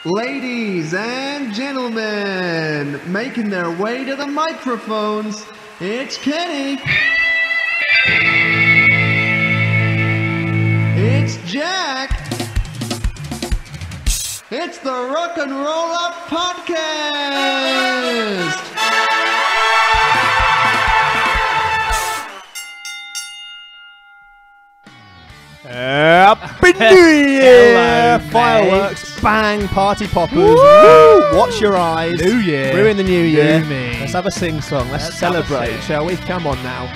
Ladies and gentlemen, making their way to the microphones, it's Kenny. It's Jack. It's the Rock and Roll Up Podcast. Happy New Year! Fireworks, bang, party poppers. Woo! Watch your eyes. New Year. We're in the new year. Let's have a sing-song. Let's celebrate, shall we? Come on now.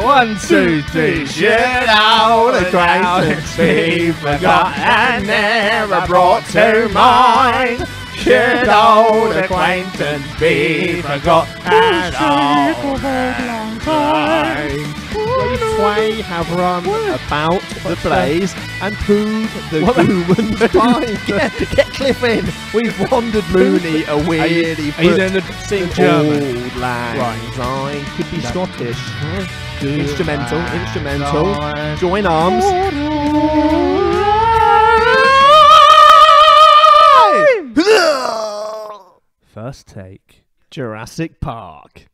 1, 2, 3. Should old acquaintance be forgot and never brought to mind? Should old acquaintance be forgot and all time? We have run about the blaze and proved the woman's fine. Get Cliff in. We've wandered Mooney a weirdy Are you doing the German? Old lang syne. Could be Scottish. Instrumental. Join arms. First take. Jurassic Park.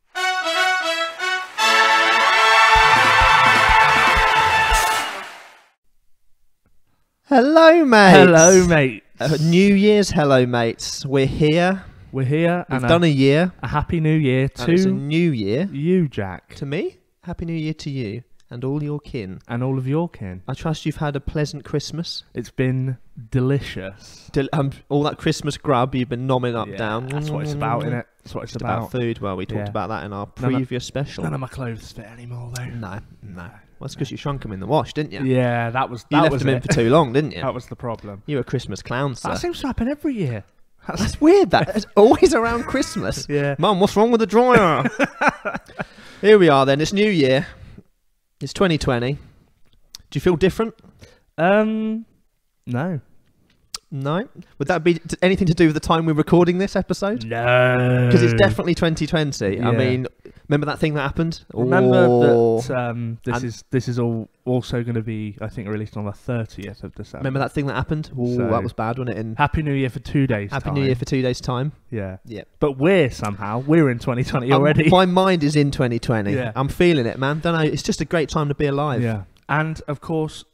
Hello, mates. Hello, mate. New Year's hello, mates. We're here. We're here. We've done a year. A happy New Year And it's a to new year. you, Jack. To me, happy new year to you and all your kin. And all of your kin. I trust you've had a pleasant Christmas. It's been delicious. All that Christmas grub you've been nomming up Yeah, down. That's what it's about, innit? That's what it's Just about. about food. Well, we talked about that in our None of- previous special. None of my clothes fit anymore, though. No. Well, it's because you shrunk them in the wash, didn't you? Yeah, that was You left was them in it. for too long, didn't you? That was the problem. You're a Christmas clown, sir. That seems to happen every year. That's weird. That's always around Christmas. Yeah. Mum, what's wrong with the dryer? Here we are then. It's New Year. It's 2020. Do you feel different? No. No? Would that be anything to do with the time we're recording this episode? No. Because it's definitely 2020. Yeah. I mean, remember that thing that happened? Remember Oh. that this is all also going to be, I think, released on the 30th of December. Remember that thing that happened? Oh, So- that was bad, wasn't it? In Happy New Year for 2 days. Happy New Year for 2 days' time. Yeah. Yeah. But we're in 2020 already. My mind is in 2020. Yeah. I'm feeling it, man. Don't know. It's just a great time to be alive. Yeah. And of course,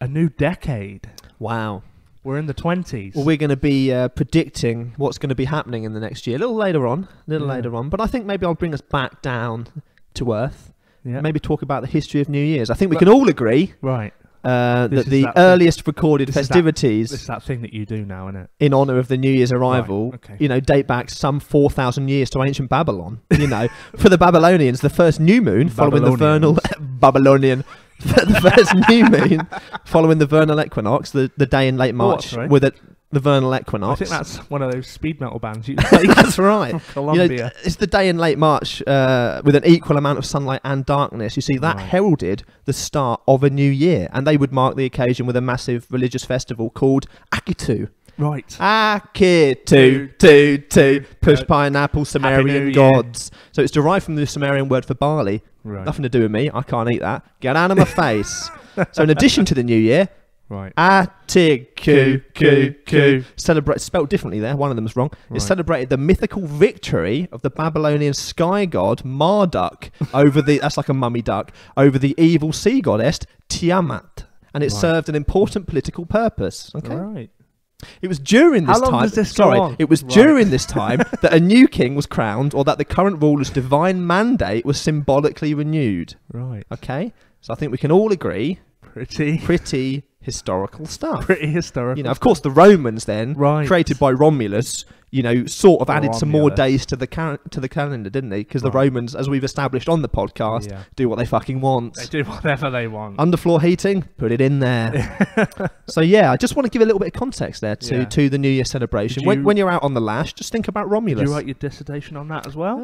a new decade. Wow. We're in the 20s. Well, we're going to be predicting what's going to be happening in the next year. A little later on. But I think maybe I'll bring us back down to earth. Yeah. Maybe talk about the history of New Year's. I think we can all agree Right. that This is the that earliest recorded This is festivities that thing that you do now, isn't it? in honour of the New Year's arrival, Right, okay. date back some 4,000 years to ancient Babylon. For the Babylonians, the first new moon following the vernal Babylonian. The first new moon following the vernal equinox, the day in late March with the vernal equinox. I think that's one of those speed metal bands you like. That's right. From Colombia. It's the day in late March with an equal amount of sunlight and darkness. You see, that heralded the start of a new year, and they would mark the occasion with a massive religious festival called Akitu. Right. Akitu, push pineapple, New Sumerian Year. gods. So it's derived from the Sumerian word for barley. Right. Nothing to do with me. I can't eat that. Get out of my face. So in addition to the new year, Right. Atiku celebrate, spelled differently there. One of them is wrong. Right. It celebrated the mythical victory of the Babylonian sky god Marduk over the that's like a mummy duck over the evil sea goddess Tiamat, and it served an important political purpose. Okay. Right. It was during this How long time. does this go on? It was during this time that a new king was crowned, or that the current ruler's divine mandate was symbolically renewed. Right. Okay, so I think we can all agree. Pretty Historical stuff. pretty historical. Of course, the Romans then, Right. created by Romulus, sort of added some more Romulus. days to the calendar, didn't they? Because the Romans, as we've established on the podcast, do what they fucking want. They do whatever they want. Underfloor heating, put it in there. So I just want to give a little bit of context there to the New Year celebration. When you're out on the lash, just think about Romulus. Did you write your dissertation on that as well?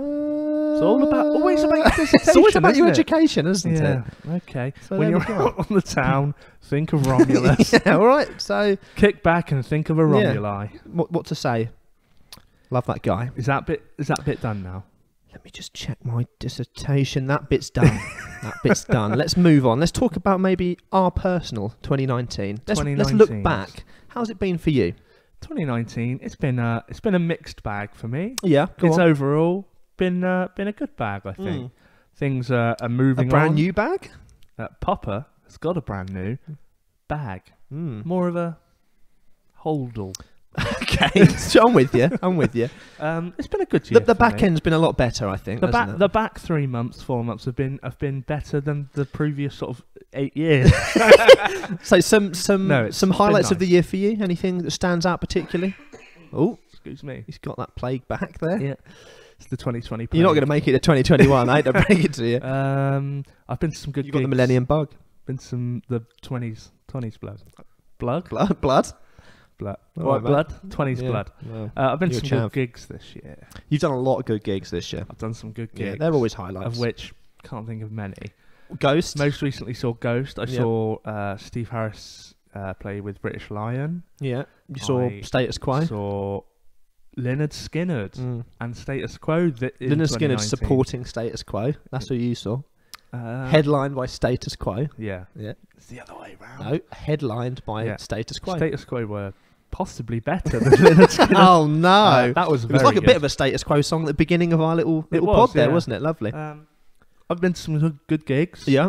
It's always about your dissertation. It's always about your isn't it? education, isn't it? Okay. So When there you're we go. out on the town, think of Romulus. Yeah, all right. So Kick back and think of a Romuli. what to say? Love that guy. Is that bit done now? Let me just check my dissertation. That bit's done. Let's move on. Let's talk about maybe our personal 2019. Let's look 2019. back. How's it been for you? 2019. It's been a mixed bag for me. Yeah, It's overall been a good bag. I think things are moving. A brand on. new bag. Popper has got a brand new bag. More of a holdall. Okay, so I'm with you. It's been a good year. The back end's been a lot better, I think. The back 3 months, 4 months have been better than the previous sort of 8 years. So some highlights of nice. the year for you. Anything that stands out particularly? Oh, Excuse me. he's got that plague back there. Yeah, it's the 2020. You're not going to make it to 2021. I hate to break it to you. I've been to some good. You got the gigs. Millennium Bug. Been to the 20s blood. Blood. Blood. All What, right, mate. blood? 20s Yeah. blood. Well, I've been to you're some a good chav. gigs this year. You've done a lot of good gigs this year. I've done some good Yeah, gigs. they're always highlights. Of which, can't think of many. Ghost. Most recently saw Ghost. I Yep. saw Steve Harris play with British Lion. Yeah. You saw I Status Quo. Saw Lynyrd Skynyrd and Status Quo. Lynyrd Skynyrd supporting Status Quo. That's who you saw. Headlined by Status Quo. Yeah. Yeah. It's the other way around. No, headlined by Yeah. Status Quo. Status Quo were possibly better than Lynyrd Skynyrd. Oh no, That was it was very like a good. bit of a Status Quo song at the beginning of our little was, pod there, yeah. wasn't it? Lovely. I've been to some good gigs. Yeah.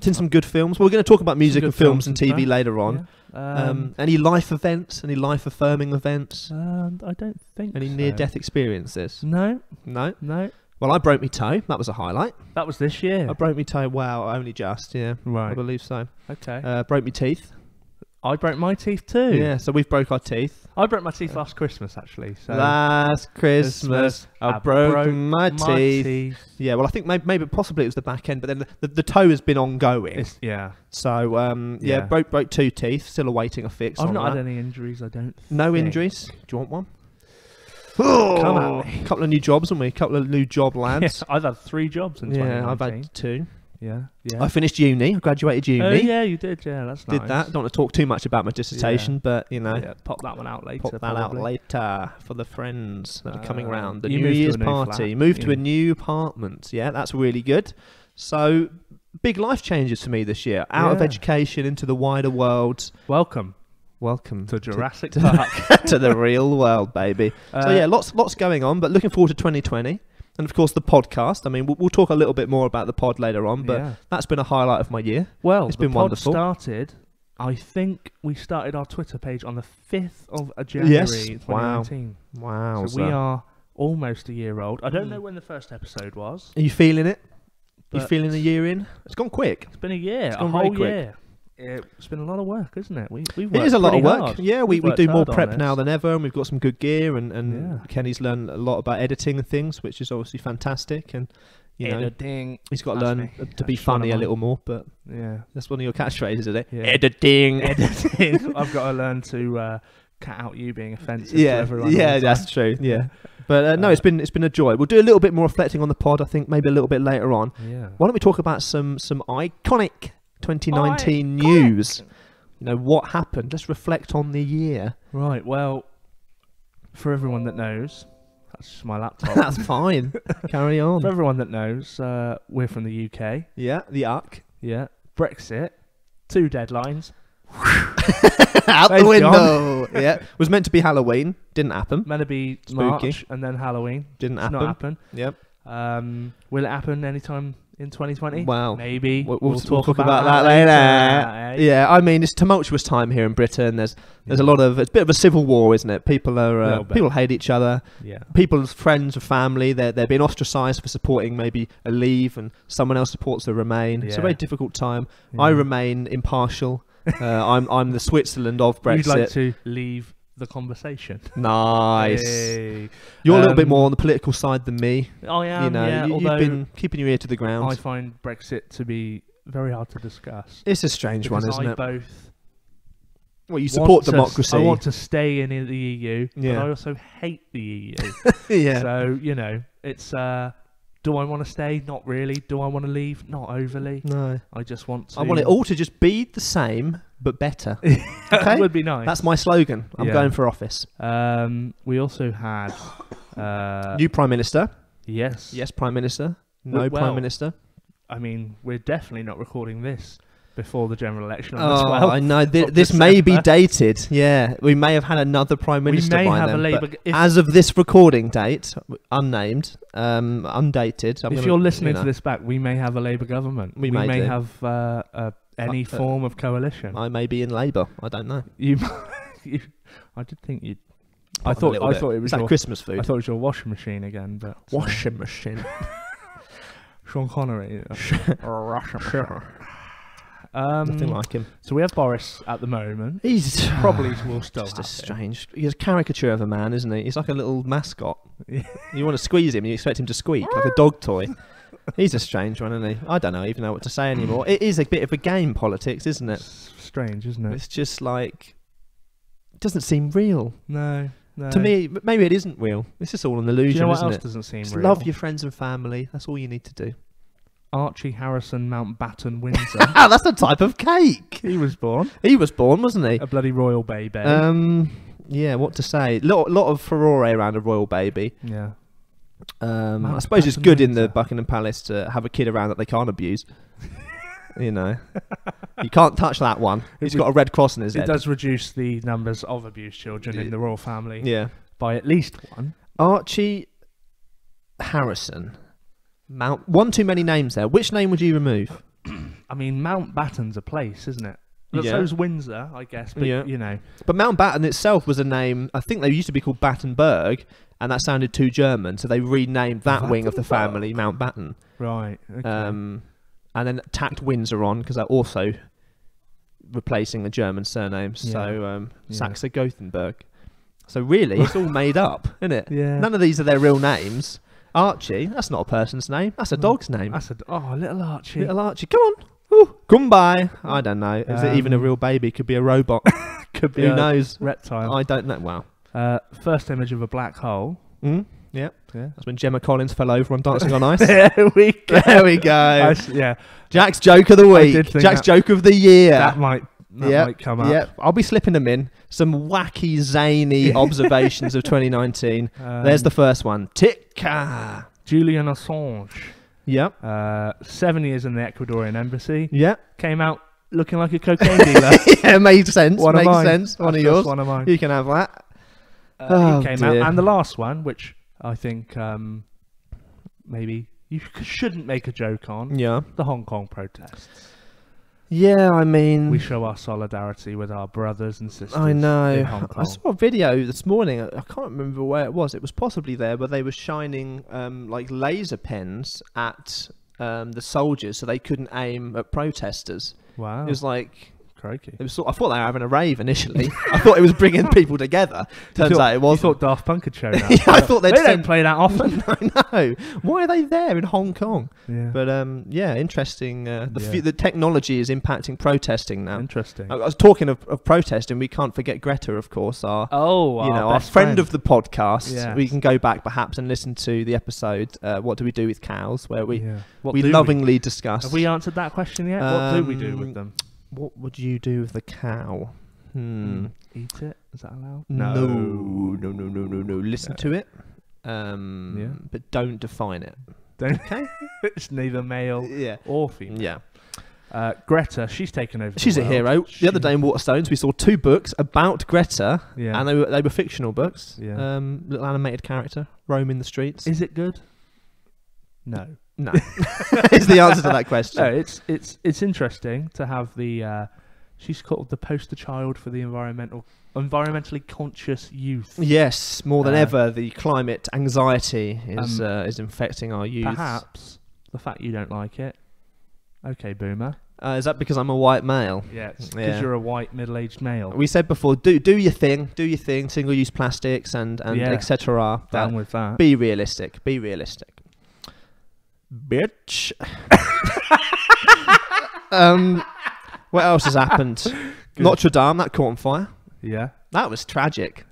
Seen some good films. We're going to talk about music good and films and films TV and later on. Yeah. Any life events? Any life affirming events? I don't think Any so. near death experiences? No. No. Well, I broke my toe. That was a highlight. That was this year. I broke my toe. Wow, only just. Yeah, I Right. believe so. Okay. Broke my teeth. I broke my teeth too. Yeah, so we've broke our teeth. I broke my teeth last Christmas actually. So Last Christmas, I broke my teeth. Yeah, well, I think maybe possibly it was the back end, but then the toe has been ongoing. Yeah. So Yeah. broke 2 teeth. Still awaiting a fix. I've on not that. had any injuries. I don't. No think. injuries. Do you want one? Come at me. Couple of new jobs, haven't we? Couple of new job lads. Yeah, I've had 3 jobs in 2019. Yeah, I've had 2. Yeah. I finished uni. I graduated uni. Oh yeah, you did. Yeah, that's nice. Did that. Don't want to talk too much about my dissertation, but you know, Yeah, pop that one out later. pop that out probably. later for the friends that are coming round. The you New moved to Year's a new party. flat, Moved to yeah. a new apartment. Yeah, that's really good. So big life changes for me this year. Out of Yeah. education into the wider world. Welcome Welcome to Jurassic Park. to the real world, baby. So yeah, lots going on, but looking forward to 2020. And of course the podcast. I mean, we'll talk a little bit more about the pod later on, but Yeah. that's been a highlight of my year. Well, It's the been pod wonderful. started. I think we started our Twitter page on the 5th of January, Yes. 2019. Wow. So we are almost a year old. I don't know when the first episode was. Are you feeling it? You But- feeling a year in? It's gone quick. It's been a year, It's a gone very whole quick. year. It's been a lot of work, isn't it? We've It worked is a lot of pretty work. hard. Yeah, we We've worked do more hard on prep this. now than ever, and we've got some good gear, and Yeah. Kenny's learned a lot about editing and things, which is obviously fantastic. And you know, Editing. he's got to That's learn me. to be That's one funny of a mine. little more. But Yeah. that's one of your catchphrases, isn't it? Yeah. Editing. Editing. I've got to learn to cut out you being offensive to Yeah, everyone. all yeah, the that's time. true. Yeah, but no, it's been a joy. We'll do a little bit more reflecting on the pod. I think maybe a little bit later on. Yeah. Why don't we talk about some iconic 2019 news? You know, what happened? Let's reflect on the year. Right. Well, for everyone that knows, that's just my laptop. That's fine. Carry For on. everyone that knows, we're from the UK. Yeah, the UC. Yeah. Brexit. 2 deadlines. Out the Thanks, window. Yeah, was meant to be Halloween. Didn't happen. Meant to be Spooky. March and then Halloween. Didn't It's happen. not happen. Yep. Will it happen anytime in 2020? Wow. Maybe. We'll talk about that later. eh? Yeah, I mean it's a tumultuous time here in Britain. There's a lot of, it's a bit of a civil war, isn't it? People are Little bit. people hate each other. Yeah. People's friends or family, they're being ostracised for supporting maybe a Leave, and someone else supports the Remain. It's a Yeah. very difficult time. Yeah. I remain impartial. I'm the Switzerland of Brexit. You'd like to leave the conversation. Nice. Hey. You're a little bit more on the political side than me. I am. You know, yeah, you've although been keeping your ear to the I ground. find Brexit to be very hard to discuss. It's a strange one, Because isn't I it? both Well, you want support to- democracy. I want to stay in the EU, Yeah. but I also hate the EU. yeah. So, you know, it's do I want to stay? Not really. Do I want to leave? Not overly. No. I just want to. I want it all to just be the same, but better. That Okay? would be nice. That's my slogan. I'm Yeah. going for office. We also had New Prime Minister. yes. Yes, Prime Minister. No Well, Prime Minister. I mean, we're definitely not recording this before the general election on the 12th. I know. This December. may be dated. Yeah, we may have had another prime minister may by have then. a Labour. But as of this recording date, unnamed, undated. If you're listening to this back, we may have a Labour government. We may have any form of coalition. I may be in Labour. I don't know. I did think you'd. I thought it was that Christmas food. I thought it was your washing machine again, but washing machine. Sean Connery. Nothing like him. So we have Boris at the moment. He's probably will still just have a strange. He's a caricature of a man, isn't he? He's like a little mascot. You want to squeeze him, you expect him to squeak like a dog toy. He's a strange one, isn't he? I don't even know what to say anymore. It is a bit of a game, politics, isn't it? It's strange, isn't it? It's just like it doesn't seem real. No. To me, maybe it isn't real. It's just all an illusion, Do you know what isn't else it? doesn't seem Just real? love your friends and family. That's all you need to do. Archie Harrison Mountbatten Windsor. That's a type of cake. He was born. He was born, wasn't he? A bloody royal baby. Yeah, what to say? Lot of furore around a royal baby. Yeah. I suppose it's good in the Buckingham Palace to have a kid around that they can't abuse. You know, you can't touch that one. He's got a red cross in his head. It does reduce the numbers of abused children in the royal family. Yeah, by at least one. Archie Harrison. One too many names there. Which name would you remove? I mean, Mountbatten's a place, isn't it? Yeah. So's Windsor, I guess. But you know, but Mountbatten itself was a name. I think they used to be called Battenberg, and that sounded too German, so they renamed that wing of the family Mountbatten. Right. Okay. And then tacked Windsor on because they're also replacing the German surnames. Yeah. So Saxe-Gothenburg. So really, it's all made up, isn't it? Yeah. None of these are their real names. Archie, that's not a person's name. That's a dog's name. Little Archie. Little Archie. Come on. Ooh, come by. I don't know. Is it even a real baby? Could be a robot. Could be. Who knows? Reptile. I don't know. Wow. First image of a black hole. Yeah. That's when Gemma Collins fell over on Dancing on Ice. There we go. There we go. Yeah. Jack's joke of the week. Jack's joke of the year. That might come up. Yep. I'll be slipping them in. Some wacky, zany observations of 2019. There's the first one. Tika. Julian Assange. Yep. 7 years in the Ecuadorian embassy. Yep. Came out looking like a cocaine dealer. Yeah, makes sense. One makes of mine. sense. One of yours. One of mine. You can have that. He came out. And the last one, which I think maybe you shouldn't make a joke on. Yeah. The Hong Kong protests. Yeah, I mean, we show our solidarity with our brothers and sisters. I know. In Hong Kong. I saw a video this morning. I can't remember where it was. It was possibly there, but they were shining like laser pens at the soldiers, so they couldn't aim at protesters. Wow! It was like. Crikey. I thought they were having a rave initially. I thought it was bringing people together. Turns out it wasn't. You thought Daft Punk had shown up. Yeah, I thought they don't play that often. I know. Why are they there in Hong Kong? Yeah. But interesting. The technology is impacting protesting now. Interesting. I was talking of protesting. We can't forget Greta, of course. Our friend of the podcast. Yes. We can go back perhaps and listen to the episode. What do we do with cows? Where we lovingly discuss. Have we answered that question yet? What do we do with them? What would you do with the cow? Eat it? Is that allowed? No. Listen to it. But don't define it. Okay. It's neither male or female. Yeah. Greta, she's taken over. She's a hero. The other day in Waterstones, we saw 2 books about Greta, and they were fictional books. Yeah. Little animated character roaming the streets. Is it good? No. Is the answer to that question. No, it's interesting to have the she's called the poster child for the environmentally conscious youth. Yes, more than ever, the climate anxiety is infecting our youth. Perhaps the fact you don't like it. Okay, boomer. Is that because I'm a white male? Yeah, because you're a white middle-aged male. We said before, do your thing, single-use plastics and etc. Down with that. Be realistic. Bitch. What else has happened? Notre Dame, that caught on fire. Yeah. That was tragic.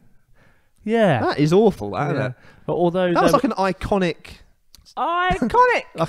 Yeah. That is awful, isn't it? But although that was like an iconic like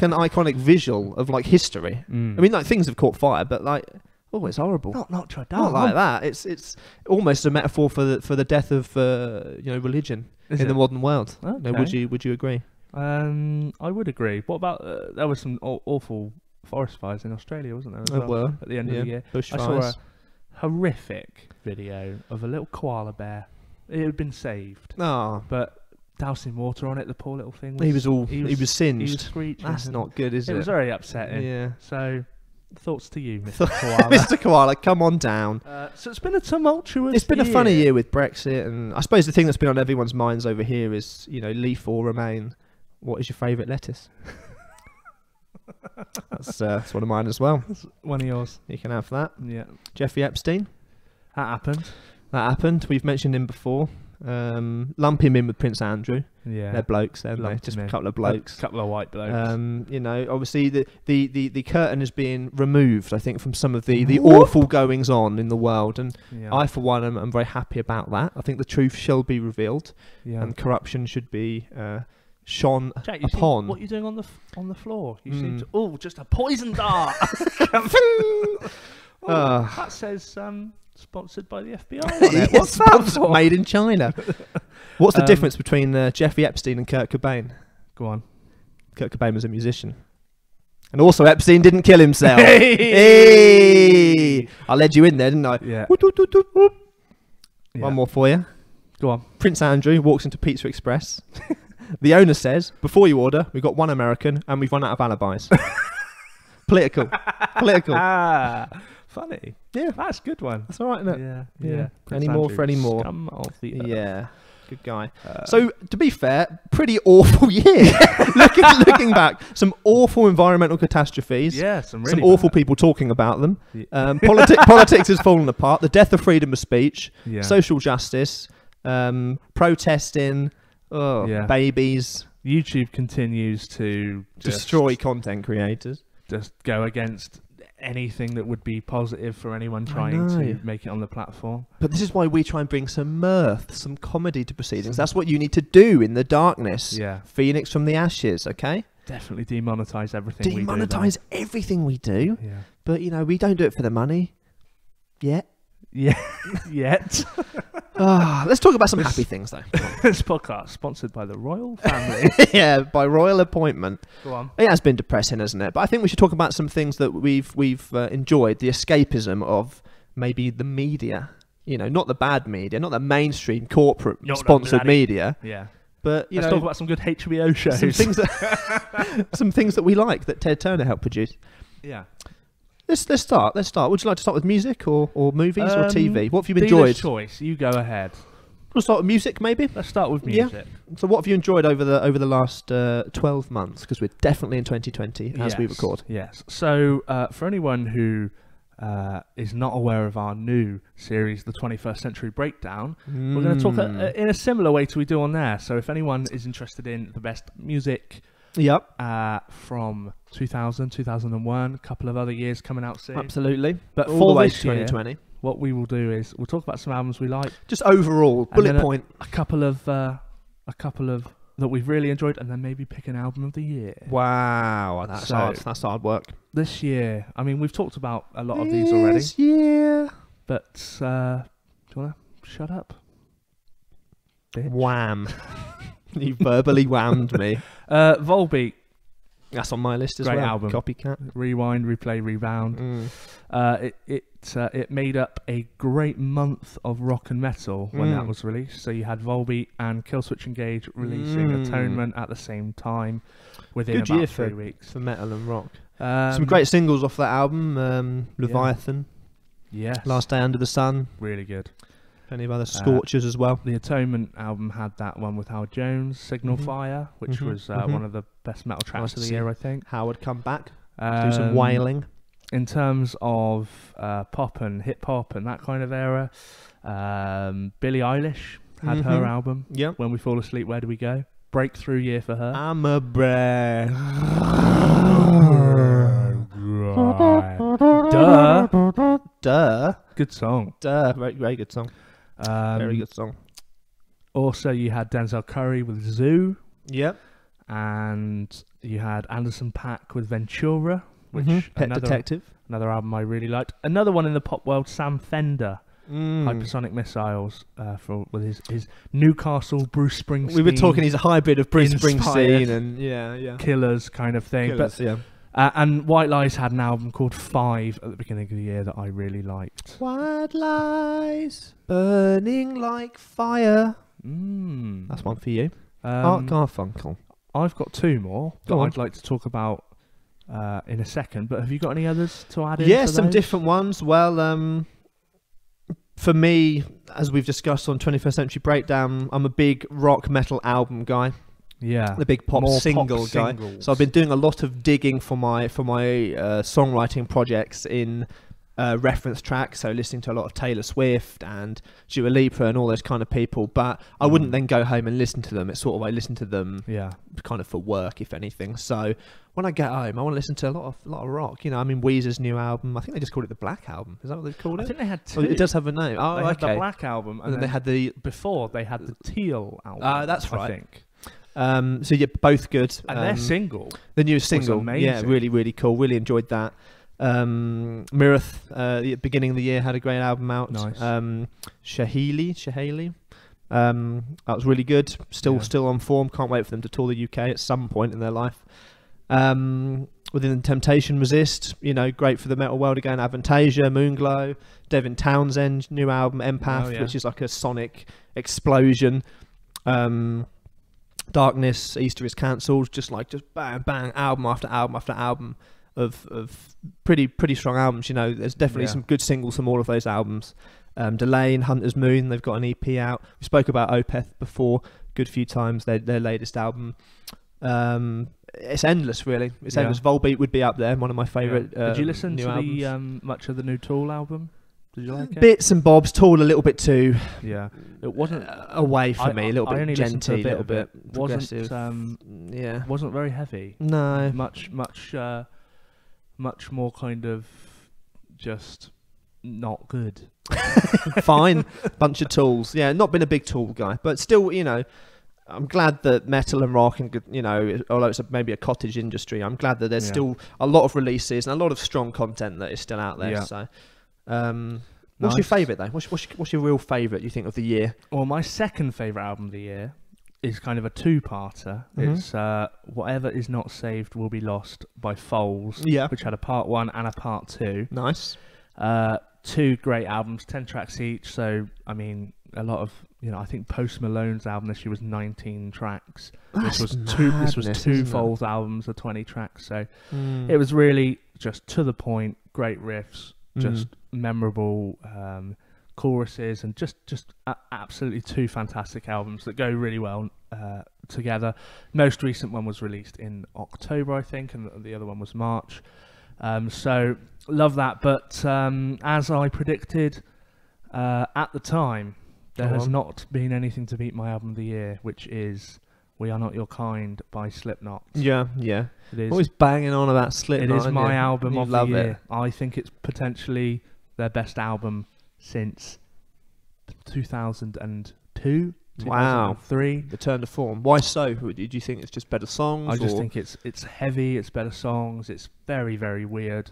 an iconic visual of like history. I mean, like things have caught fire, but like, it's horrible. Not Notre Dame. Not like that. It's almost a metaphor for the death of religion in the modern world. Okay. Would you agree? I would agree. What about there was some awful forest fires in Australia, wasn't there? As There were, at the end of the year. I saw bushfires. a horrific video of a little koala bear. It had been saved, Oh, but dousing water on it, the poor little thing. he was singed. He was screeching. That's not good, is it? It was very upsetting. Yeah. So, thoughts to you, Mr. Koala. Mr. Koala, come on down. So it's been a tumultuous. It's been a funny year with Brexit, and I suppose the thing that's been on everyone's minds over here is, leave or remain. What is your favourite lettuce? That's one of mine as well. That's one of yours. You can have that. Yeah, Jeffrey Epstein. that happened. That happened. We've mentioned him before. Lump him in with Prince Andrew. Yeah, They're blokes, then they Lumped just him a in. couple of blokes. A couple of white blokes. Obviously the curtain has been removed, I think, from some of the awful goings on in the world, and yeah. I, for one, am very happy about that. I think the truth shall be revealed, yeah. and corruption should be shone Jack, you upon. seem, what are you doing on the floor? You seem to, just a poison dart. That says sponsored by the FBI on it. What's that for? Made in China. What's the difference between Jeffrey Epstein and Kurt Cobain? Go on. Kurt Cobain was a musician. And also Epstein didn't kill himself. Hey! I led you in there, didn't I? Yeah. Whoop, whoop, whoop, whoop, whoop. Yeah. One more for you. Go on. Prince Andrew walks into Pizza Express. The owner says, before you order, we've got one American and we've run out of alibis. Political. Funny. Yeah. That's a good one. That's all right, isn't it? Yeah. Yeah. Prince Any more Andrew, for any more? scum of the earth. Yeah. Good guy. So, to be fair, pretty awful year. looking back, some awful environmental catastrophes. Yeah, some Awful people talking about them. Yeah. Politics has fallen apart. The death of freedom of speech. Yeah. Social justice. Protesting. Yeah. Babies. YouTube continues to Destroy content creators. just go against anything that would be positive for anyone trying to make it on the platform. But this is why we try and bring some mirth, some comedy to proceedings. That's what you need to do in the darkness. Yeah. Phoenix from the ashes, okay? Definitely demonetize everything we do. Demonetize everything we do. Yeah. But, we don't do it for the money. Yet. Yeah. Yet. Let's talk about some happy things, though. This podcast sponsored by the royal family. Yeah, by royal appointment. Go on. It has been depressing, hasn't it? But I think we should talk about some things that we've enjoyed. The escapism of maybe the media. Not the bad media, not the mainstream corporate sponsored media. Yeah. But let's talk about some good HBO shows. Some things that we like that Ted Turner helped produce. Yeah. Let's start. Would you like to start with music or movies or TV? What have you enjoyed? Dealer's choice. You go ahead. We'll start with music, maybe. Let's start with Yeah. music. So, what have you enjoyed over the last 12 months? Because we're definitely in 2020 as we record. Yes. So, for anyone who is not aware of our new series, The 21st Century Breakdown, we're going to talk in a similar way to we do on there. So, if anyone is interested in the best music. Yep. From 2000, 2001, a couple of other years coming out soon. Absolutely. But all for the way this to 2020. Year, what we will do is we'll talk about some albums we like. Just overall, bullet point. A couple of that we've really enjoyed, and then maybe pick an album of the year. Wow, that's hard. That's hard work. This year, I mean, we've talked about a lot of these already. This year. But do you want to shut up? Bitch. Wham. You verbally whammed me. Volbeat. That's on my list as Great well. album. Copycat. Rewind, replay, rebound. It made up a great month of rock and metal when that was released. So you had Volbeat and Killswitch Engage releasing Atonement at the same time within Good about year 3 weeks. For metal and rock. Some great singles off that album. Leviathan. Yes. Last Day Under the Sun. Really good. Plenty of other Scorchers as well. The Atonement album had that one with Howard Jones, Signal Fire, which was one of the best metal tracks of the year, I think. Howard come back, do some wailing. In terms of pop and hip hop and that kind of era, Billie Eilish had her album. Yep. When We Fall Asleep, Where Do We Go? Breakthrough year for her. I'm a breath. Duh. Good song. Duh. Very, very good song. Very good song. Also, you had Denzel Curry with Zoo. Yep. And you had Anderson .Paak with Ventura, which Pet Detective. Another album I really liked. Another one in the pop world, Sam Fender. Hypersonic Missiles with his Newcastle Bruce Springsteen. We were talking he's a hybrid of Bruce Inspired Springsteen and yeah. Killers kind of thing. Killers, but And White Lies had an album called 5 at the beginning of the year that I really liked. White lies burning like fire. That's one for you. Art Garfunkel. I've got 2 more that Go on. I'd like to talk about in a second, but have you got any others to add in? Yeah, to some those? different ones. Well, for me, as we've discussed on 21st Century Breakdown, I'm a big rock metal album guy. Yeah, The big pop more single guy. singles. So I've been doing a lot of digging for my songwriting projects in reference tracks. So listening to a lot of Taylor Swift and Dua Lipa and all those kind of people. But I wouldn't then go home and listen to them. It's sort of I listen to them kind of for work, if anything. So when I get home, I want to listen to a lot of rock. You know, I mean, Weezer's new album. I think they just called it the Black Album. Is that what they called it? I think they had 2. Oh, it does have a name. Oh, they had okay. the Black Album, And then they had the before they had the Teal album. That's right. I think. So yeah, both good. And their single, the new single, amazing. yeah, really, really cool. Really enjoyed that. Mirth, the beginning of the year had a great album out. Nice. Shahili. That was really good. Still on form. Can't wait for them to tour the UK at some point in their life. Within Temptation, Resist. You know, great for the metal world again. Avantasia, Moonglow, Devin Townsend, new album Empath, which is like a sonic explosion. Darkness, Easter is cancelled. Just bang bang, album after album after album of pretty strong albums. You know, there's definitely some good singles from all of those albums. Delane, Hunter's Moon, they've got an EP out. We spoke about Opeth before, good few times. Their latest album. It's endless, really. It's endless. Volbeat would be up there, one of my favourite. Did you listen to albums. the much of the new Tool album? Did you like it? Bits and bobs. Tool a little bit too. Yeah, it wasn't away for me. A little bit genty, a little bit wasn't yeah. wasn't very heavy. No, much more kind of just not good. Fine, bunch of Tools. Yeah, not been a big Tool guy, but still, you know, I'm glad that metal and rock and, you know, although it's maybe a cottage industry, I'm glad that there's still a lot of releases and a lot of strong content that is still out there. Yeah. So, what's your favourite though? What's your real favourite, you think, of the year? Well, my second favourite album of the year is kind of a two-parter. It's Whatever Is Not Saved Will Be Lost by Foals, which had a part 1 and a part 2. Nice. 2 great albums, 10 tracks each. So, I mean, a lot of, you know, I think Post Malone's album this year was 19 tracks. This was two Foals albums of 20 tracks. So it was really just to the point, great riffs, just memorable choruses, and just absolutely 2 fantastic albums that go really well together. Most recent one was released in October, I think, and the other one was March. So love that. But as I predicted at the time, there has not been anything to beat my album of the year, which is We Are Not Your Kind by Slipknot. Yeah. It is. Always banging on about Slipknot. It is my album of the year. It. I think it's potentially their best album since 2002, 2003. The turn to form. Why so? Do you think it's just better songs? I just think it's heavy, it's better songs, it's very, very weird,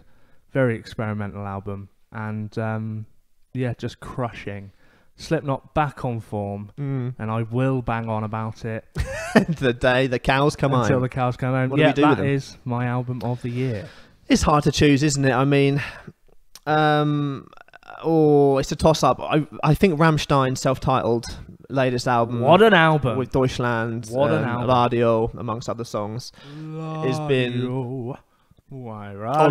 very experimental album, and just crushing. Slipknot back on form, and I will bang on about it the day the cows come home. Until the cows come home. What do we do with them? That is my album of the year. It's hard to choose, isn't it? I mean, it's a toss-up. I think Rammstein's self-titled latest album. What an album! With Deutschland, Radio, amongst other songs, has been on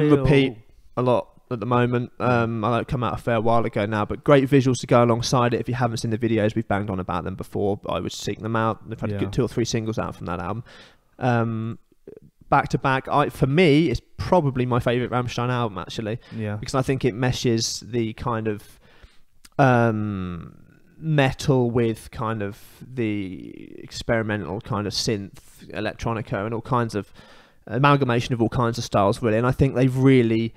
repeat a lot at the moment. I know it came out a fair while ago now, but great visuals to go alongside it. If you haven't seen the videos, we've banged on about them before, but I would seek them out. They've had a good 2 or 3 singles out from that album. Back to back, for me, it's probably my favourite Rammstein album, actually. Yeah. Because I think it meshes the kind of metal with kind of the experimental kind of synth, electronica, and all kinds of amalgamation of all kinds of styles, really. And I think they've really,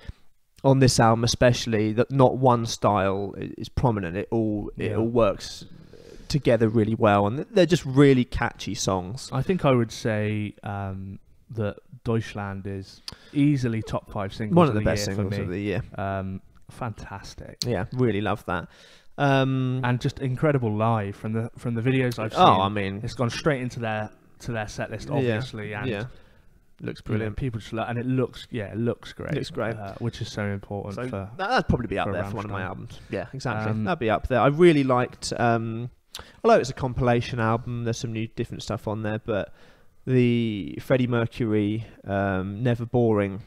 on this album especially, that not one style is prominent. It all works together really well, and they're just really catchy songs. I think I would say that Deutschland is easily top 5 singles. One of the best singles of the year. Fantastic. Yeah, really love that. And just incredible live from the videos I've seen. Oh, I mean, it's gone straight into their set list, obviously, and looks brilliant. People just and it looks great. It looks great, which is so important. So that'd probably be up for there for one of my Rammstein. albums. Yeah, exactly. That'd be up there. I really liked. Although it's a compilation album, there's some new different stuff on there, but the Freddie Mercury Never Boring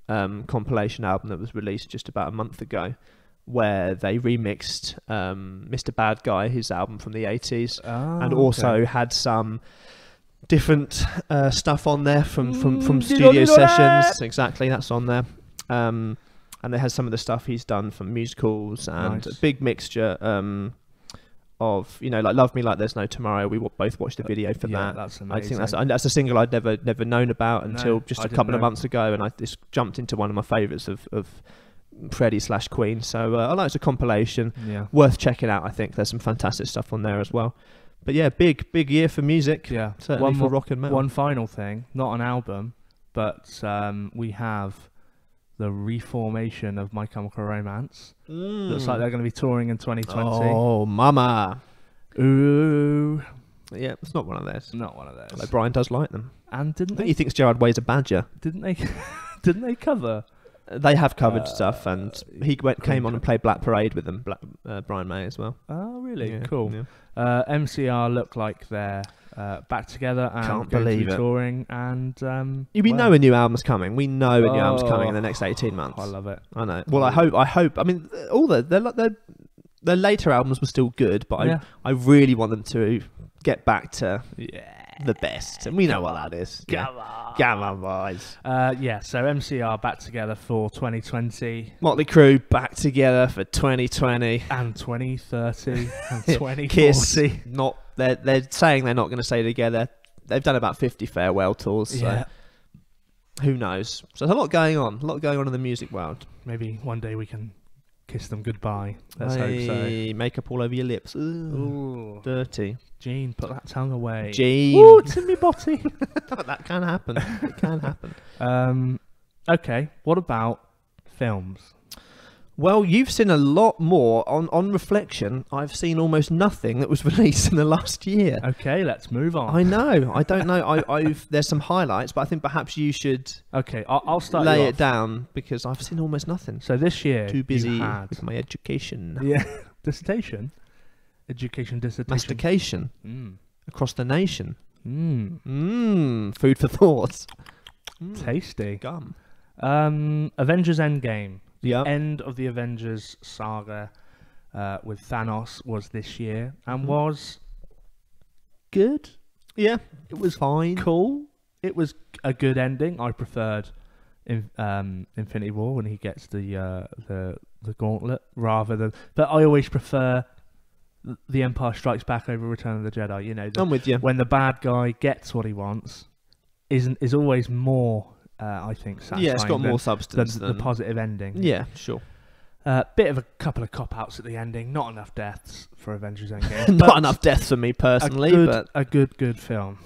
compilation album that was released just about a month ago, where they remixed Mr. Bad Guy, his album from the 80s, and also had some different stuff on there from studio sessions. Exactly, that's on there. And it has some of the stuff he's done from musicals, and a big mixture of, you know, like Love Me Like There's No Tomorrow. We both watched the video for that. That's amazing. I think that's a single I'd never known about until just a couple of months ago, and I just jumped into one of my favourites of Freddie/Queen. So I like it's a compilation. Worth checking out. I think there's some fantastic stuff on there as well. But yeah, big year for music. Yeah, certainly for rock and metal. One final thing, not an album, but we have the reformation of My Chemical Romance. Looks like they're going to be touring in 2020. Oh, mama. Ooh. Yeah, it's not one of theirs. Not one of theirs. Although Brian does like them. And didn't they? He thinks Gerard Way's a badger. Didn't they? Didn't they cover? They have covered stuff, and he came on and played Black Parade with them, Brian May as well. Oh, really? Yeah, Cool. yeah. MCR look like they're back together and Can't going believe to be it. touring. And We know a new album's coming. We know a new album's coming in the next 18 months. I love it. I know. Well, I hope. I mean, all their later albums were still good, but I really want them to get back to the best, and we know what that is. Come on, boys. So MCR back together for 2020. Motley Crue back together for 2020 and 2030 and 2040. Kiss, they're saying they're not going to stay together. They've done about 50 farewell tours. So who knows? So there's a lot going on. In the music world. Maybe one day we can kiss them goodbye. Let's hope so. Makeup all over your lips. Ooh. Dirty. Gene, put that tongue away. Gene. Ooh, it's in me body. That can happen. It can happen. Okay, what about films? Well, you've seen a lot more. On reflection, I've seen almost nothing that was released in the last year. Okay, let's move on. I know. I don't know. There's some highlights, but I think perhaps you should. Okay, I'll start. Lay it down, because I've seen almost nothing. So this year, too busy with my education. Yeah, dissertation. Education dissertation. Mastication. Across the nation. Food for thought. Tasty. Gum. Avengers Endgame. Yeah. End of the Avengers saga with Thanos was this year and was good. Yeah, it was fine. Cool. It was a good ending. I preferred Infinity War when he gets the gauntlet rather than. But I always prefer The Empire Strikes Back over Return of the Jedi. You know, I'm with you. When the bad guy gets what he wants, is always more. I think satisfying. Yeah, it's got more substance than the positive ending. Yeah, sure. Bit of a couple of cop-outs at the ending. Not enough deaths for Avengers Endgame. Not enough deaths for me personally, but a good film.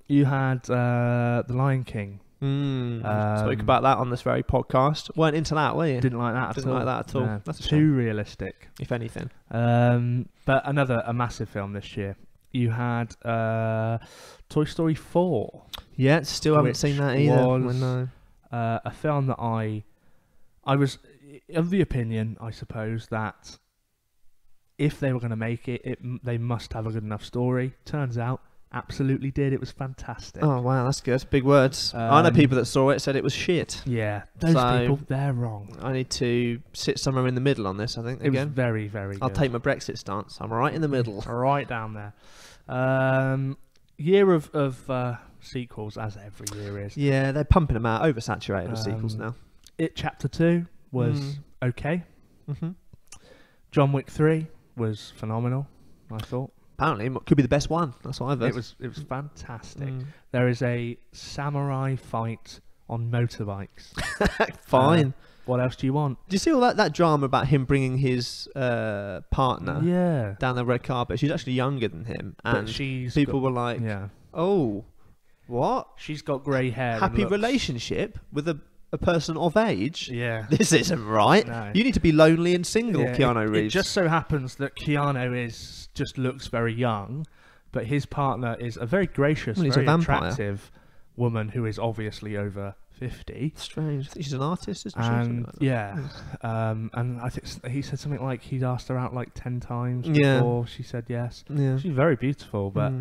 You had The Lion King. Spoke about that on this very podcast. Weren't into that, were you? Didn't like that at all. Like that at all. No, That's too realistic, if anything. But a massive film this year. You had Toy Story 4. Yeah, still haven't seen that either. A film that I was of the opinion, I suppose, that if they were going to make it, they must have a good enough story. Turns out, absolutely did. It was fantastic. Oh, wow, that's good. Big words. I know people that saw it said it was shit. Yeah, those people, they're wrong. I need to sit somewhere in the middle on this, I think. It was very, very good. I'll take my Brexit stance. I'm right in the middle. Right down there. Year of sequels, as every year is. Yeah, they're pumping them out. Oversaturated with sequels now. It Chapter 2 was okay. John Wick 3 was phenomenal, I thought. Apparently, it could be the best one. That's what I've heard. It was fantastic. There is a samurai fight on motorbikes. Fine. What else do you want? Do you see all that drama about him bringing his partner down the red carpet? She's actually younger than him, and people were like, "Oh, what? She's got grey hair. Happy relationship with a person of age? Yeah, this isn't right. No. You need to be lonely and single." Keanu Reeves. It just so happens that Keanu just looks very young, but his partner is a very gracious, very attractive woman who is obviously over 50. Strange. I think she's an artist, isn't she? And Something like that. and I think he said something like he'd asked her out like 10 times Yeah. before she said yes. Yeah. She's very beautiful, but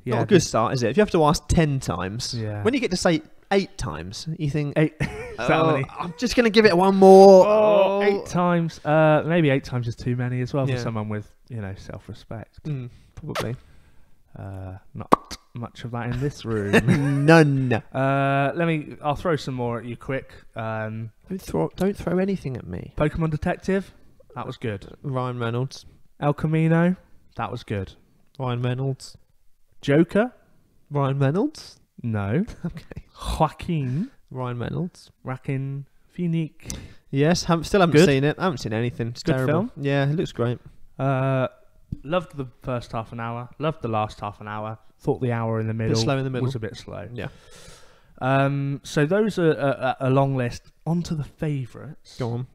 yeah, Not a good start, is it? If you have to ask 10 times, Yeah. when you get to say 8 times, you think, 8. oh, I'm just going to give it one more. Oh, 8 times. Maybe 8 times is too many as well for Yeah. someone with, self-respect. Probably. Not much of that in this room. None. I'll throw some more at you quick. Don't throw anything at me. Pokemon Detective, that was good. Ryan Reynolds. El Camino, that was good. Ryan Reynolds. Joker, Ryan Reynolds. no. Okay. Joaquin, Ryan Phoenix. Yes, still haven't Good. seen it. I haven't seen anything. It's Good terrible. film. Yeah, it looks great. Loved the first half an hour. Loved the last half an hour. Thought the hour in the middle, slow in the middle. was a bit slow. Yeah. So those are a long list. On to the favourites. Go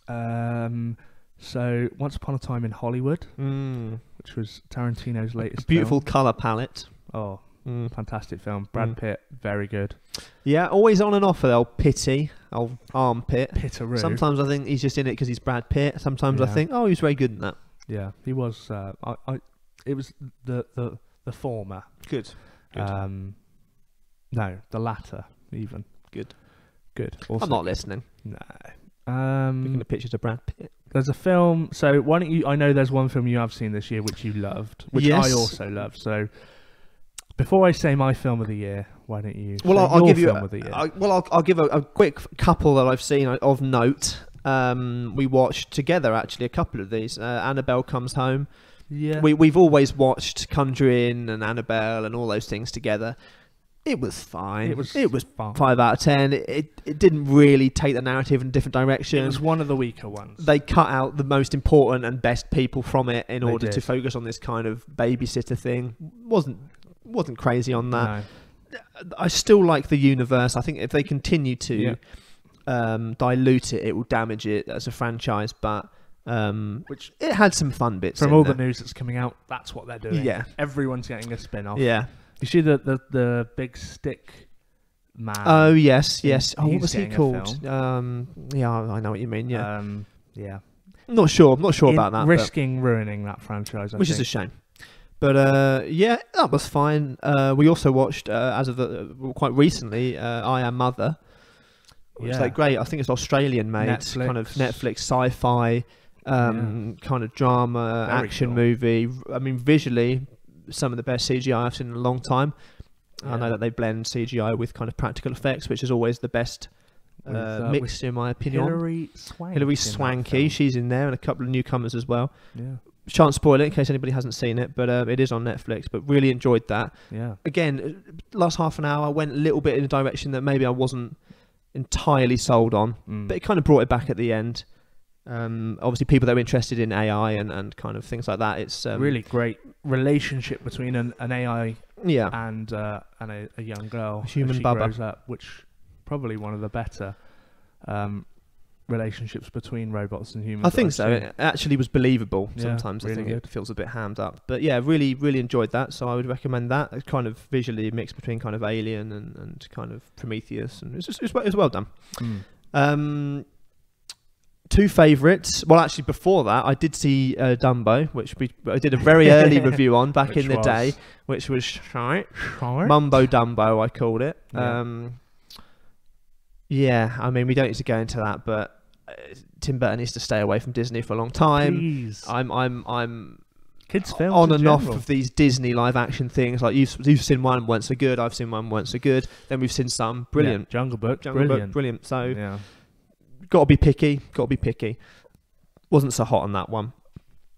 on. So Once Upon a Time in Hollywood, which was Tarantino's latest Beautiful film. colour palette. Oh, fantastic film. Brad Pitt, very good. Yeah, always on and off for the old Pitty, old armpit. Pittaroo. Sometimes I think he's just in it because he's Brad Pitt. Sometimes I Yeah. think, oh, he's very good in that. Yeah, he was. It was the former. Good. No, the latter even. Good. Also I'm not listening. No. Looking at pictures of Brad Pitt. There's a film. So why don't you? I know there's one film you have seen this year which you loved, which Yes. I also loved. So before I say my film of the year, why don't you? Well, say I'll your give you. film of the year. I'll give a quick couple that I've seen of note. We watched together actually a couple of these. Annabelle Comes Home. Yeah. We've always watched Conjuring and Annabelle and all those things together. It was fine. It was fine. 5 out of 10. It didn't really take the narrative in a different direction. It was one of the weaker ones. They cut out the most important and best people from it in They order did. to focus on this kind of babysitter thing. Wasn't crazy on that. No. I still like the universe. I think if they continue to dilute it, it will damage it as a franchise. But Which it had some fun bits. from in all there. the news that's coming out, that's what they're doing. Yeah. Everyone's getting a spin-off. Yeah. You see the big stick man. Oh yes. Oh, what he's was he getting a called? film. Yeah, I know what you mean. Yeah. Yeah. I'm not sure about that. Risking ruining that franchise, Which is a shame. But yeah, that was fine. We also watched, as of quite recently, I Am Mother, which is like great. I think it's Australian made, kind of Netflix sci-fi, kind of drama, Very action cool. movie. I mean, visually, some of the best CGI I've seen in a long time. I know that they blend CGI with kind of practical effects, which is always the best mix, in my opinion. Hilary Swanky, she's in there, and a couple of newcomers as well. Yeah. Shan't spoil it in case anybody hasn't seen it, but it is on Netflix. But really enjoyed that. Yeah. Again, last half an hour went a little bit in a direction that maybe I wasn't entirely sold on, but it kind of brought it back at the end. Obviously, people that are interested in AI and kind of things like that. It's really great relationship between an AI yeah, and a young girl Human as she Bubba. grows up, which probably one of the better relationships between robots and humans. I think I've so. seen. It actually was believable. Yeah, Sometimes I really think good. it feels a bit hammed up, but yeah, really enjoyed that. So I would recommend that. It's kind of visually mixed between kind of Alien and kind of Prometheus, and it was well done. Two favourites. Well, actually, before that, I did see Dumbo, which I did a very early review on back in the day, which was Mumbo Dumbo, I called it. Yeah. Yeah, I mean, we don't need to go into that, but Tim Burton needs to stay away from Disney for a long time. Please. I'm Kids films on in and off general. of these Disney live action things. Like you've seen one once a good, I've seen one once a good. Then we've seen some brilliant. Yeah, Jungle Book, Jungle brilliant. Book, brilliant. So Yeah. got to be picky. Wasn't so hot on that one.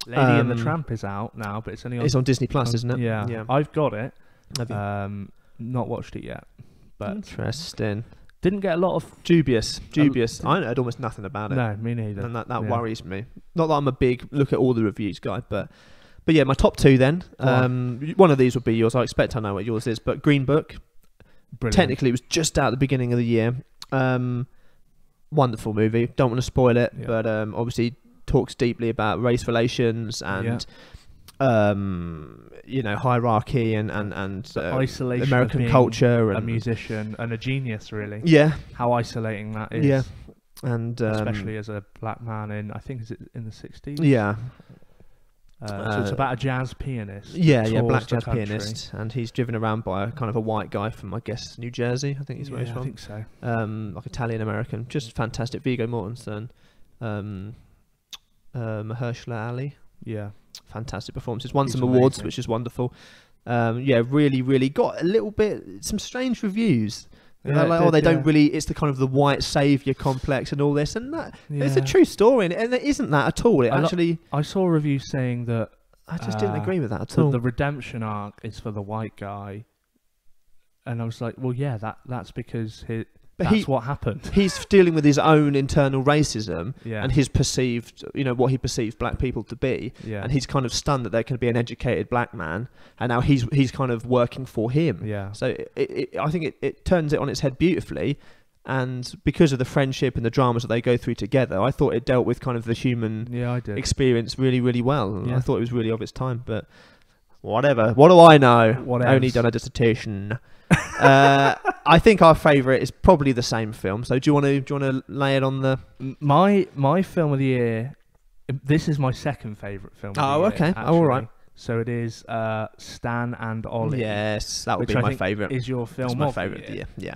Lady and the Tramp is out now, but it's only on. It's on Disney Plus, isn't it? Yeah. I've got it. Have you? Not watched it yet, but Interesting. didn't get a lot of. Dubious. I heard almost nothing about it. No, me neither. And that Yeah. worries me. Not that I'm a big look at all the reviews guy, but yeah, my top two then. One of these would be yours. I expect I know what yours is, but Green Book. Brilliant. Technically, it was just out at the beginning of the year. Wonderful movie. Don't want to spoil it, Yeah. but obviously talks deeply about race relations and hierarchy and isolation, American of being culture, and a musician and a genius, really. Yeah, how isolating that is. Yeah, and especially as a black man in, I think, is it in the 60s? Yeah. So it's about a jazz pianist. Black jazz pianist, and he's driven around by a kind of a white guy from, I guess, New Jersey. I think he's where he's from. I think so. Like Italian American, just fantastic. Viggo Mortensen, Mahershala Ali. Yeah, fantastic performances. Won some amazing. awards, which is wonderful. Really got a little bit some strange reviews. They don't really. It's the kind of the white savior complex and all this, and that it's a true story, and it isn't that at all. I saw a review saying that I just didn't agree with that at all. The redemption arc is for the white guy, and I was like, well, yeah, that's because that's what happened. He's dealing with his own internal racism and his perceived, what he perceives black people to be, and he's kind of stunned that there can be an educated black man, and now he's kind of working for him. Yeah. So I think it turns it on its head beautifully, and because of the friendship and the dramas that they go through together, I thought it dealt with kind of the human experience really, really well. I thought it was really of its time, but whatever. What do I know? Only done a dissertation. I think our favourite is probably the same film. So do you want to lay it on the my film of the year? This is my second favourite film. Oh, okay. All right. So it is Stan and Ollie. Yes, that would be my favourite. Is your film? It's my favourite of the year. Yeah.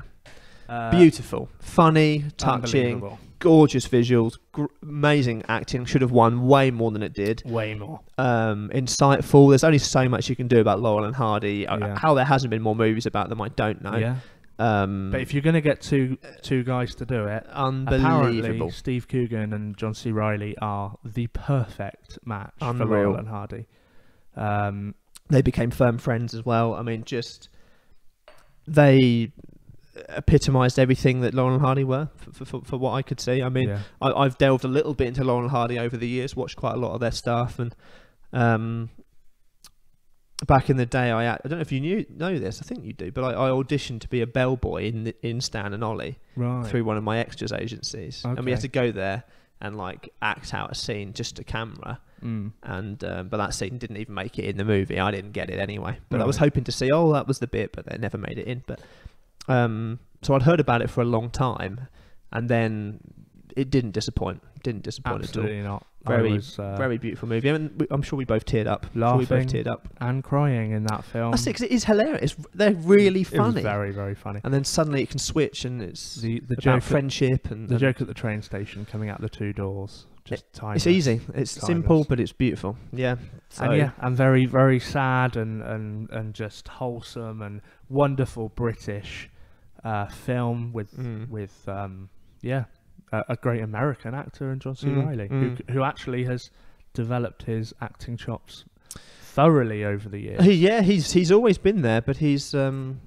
Beautiful, funny, touching, gorgeous visuals, amazing acting. Should have won way more than it did. Way more. Insightful. There's only so much you can do about Laurel and Hardy. How there hasn't been more movies about them, I don't know. Yeah. But if you're going to get two guys to do it, unbelievable. Apparently Steve Coogan and John C. Reilly are the perfect match for Laurel and Hardy. They became firm friends as well. I mean, they epitomised everything that Laurel and Hardy were for what I could see. I mean, I've delved a little bit into Laurel and Hardy over the years, watched quite a lot of their stuff, and back in the day, I don't know if you know this. I think you do, but I auditioned to be a bellboy in Stan and Ollie through one of my extras agencies, and we had to go there and like act out a scene just to camera. And but that scene didn't even make it in the movie. I didn't get it anyway, but I was hoping to see that was the bit, but they never made it in. But so I'd heard about it for a long time, and then it didn't disappoint. Absolutely at all. Not. Very beautiful movie. I mean, I'm sure we both teared up. Laughing and crying in that film. That's it, 'cause it is hilarious. They're really funny. It was very, very funny. And then suddenly it can switch, and it's the about joke friendship and the joke at the train station coming out the two doors. It's easy. It's simple, but it's beautiful. Yeah. And very, very sad and just wholesome and wonderful British film with a great American actor in John C. Reilly, who actually has developed his acting chops thoroughly over the years. He's always been there, but he doesn't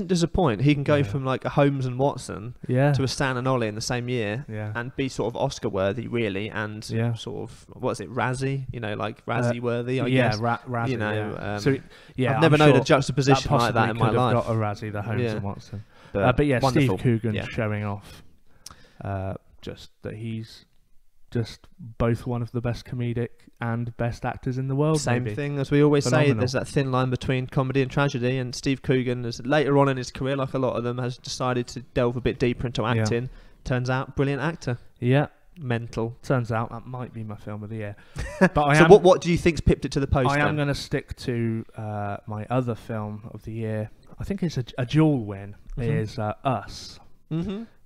disappoint. He can go from like a Holmes and Watson to a Stan and Ollie in the same year, and be sort of Oscar worthy, really, and sort of Razzie, like Razzie worthy, I guess. Razzie. I've never known a juxtaposition like that in my life. Got a Razzie, the Holmes and Watson, but wonderful. Steve Coogan showing off. Just that he's just both one of the best comedic and best actors in the world. Same thing as we always say, there's that thin line between comedy and tragedy, and Steve Coogan has later on in his career, like a lot of them, has decided to delve a bit deeper into acting. Turns out, brilliant actor. Yeah. Mental. Turns out that might be my film of the year. But what do you think's pipped it to the post? I am going to stick to my other film of the year. I think it's a dual win. Is Us.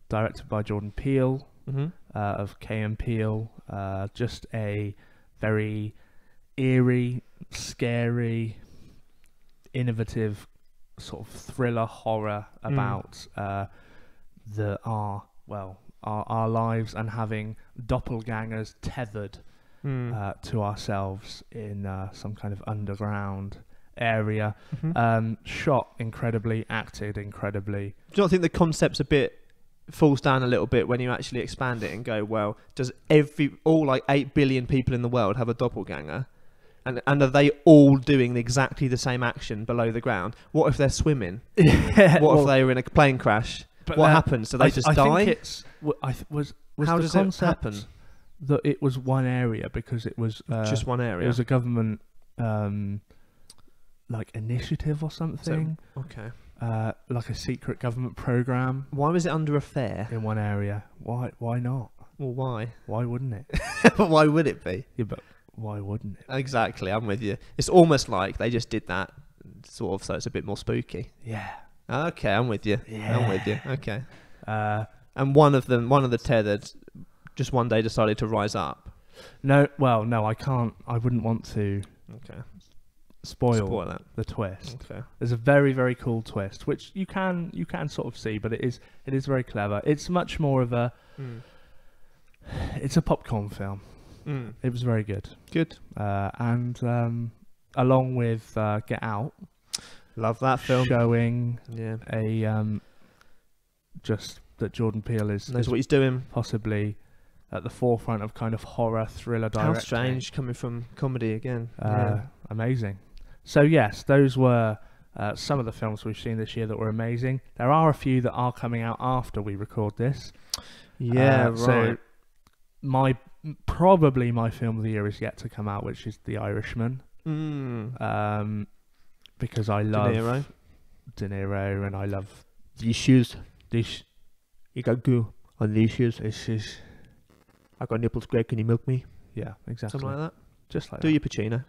Directed by Jordan Peele of Key & Peele. Just a very eerie, scary, innovative sort of thriller horror about our lives and having doppelgangers tethered to ourselves in some kind of underground area. Shot incredibly, acted incredibly. Do you not think the concept's a bit falls down a little bit when you actually expand it and go, well, does all like 8 billion people in the world have a doppelganger? And are they all doing exactly the same action below the ground? What if they're swimming? What if they were in a plane crash? What happens? Do they just die? I think it's how does it happen? That it was one area because it was just one area. It was a government like initiative or something. Okay. Like a secret government program. Why was it under affair? In one area. Why not? Well, why? Why wouldn't it? Why would it be? Yeah, but why wouldn't it? Exactly, I'm with you. It's almost like they just did that, sort of, so it's a bit more spooky. Yeah. Okay, I'm with you. Yeah. I'm with you. Okay. And one of the tethered, just one day decided to rise up. no, I can't. I wouldn't want to Okay. spoil that. the twist. Okay. There's a very, very cool twist, which you can sort of see, but it is very clever. It's much more of a it's a popcorn film. It was very good. Good. And along with Get Out, Love that film. showing Yeah. just that Jordan Peele Knows what he's doing. possibly at the forefront of kind of horror thriller directing. How strange, coming from comedy again. Amazing. So yes, those were some of the films we've seen this year that were amazing. There are a few that are coming out after we record this. Yeah, right. So probably my film of the year is yet to come out, which is The Irishman. Because I love De Niro and I love these shoes. this. You got goo on these shoes. This is I got nipples, Greg. Can you milk me? yeah, exactly. Something like that. Just like Do that. your Pacino.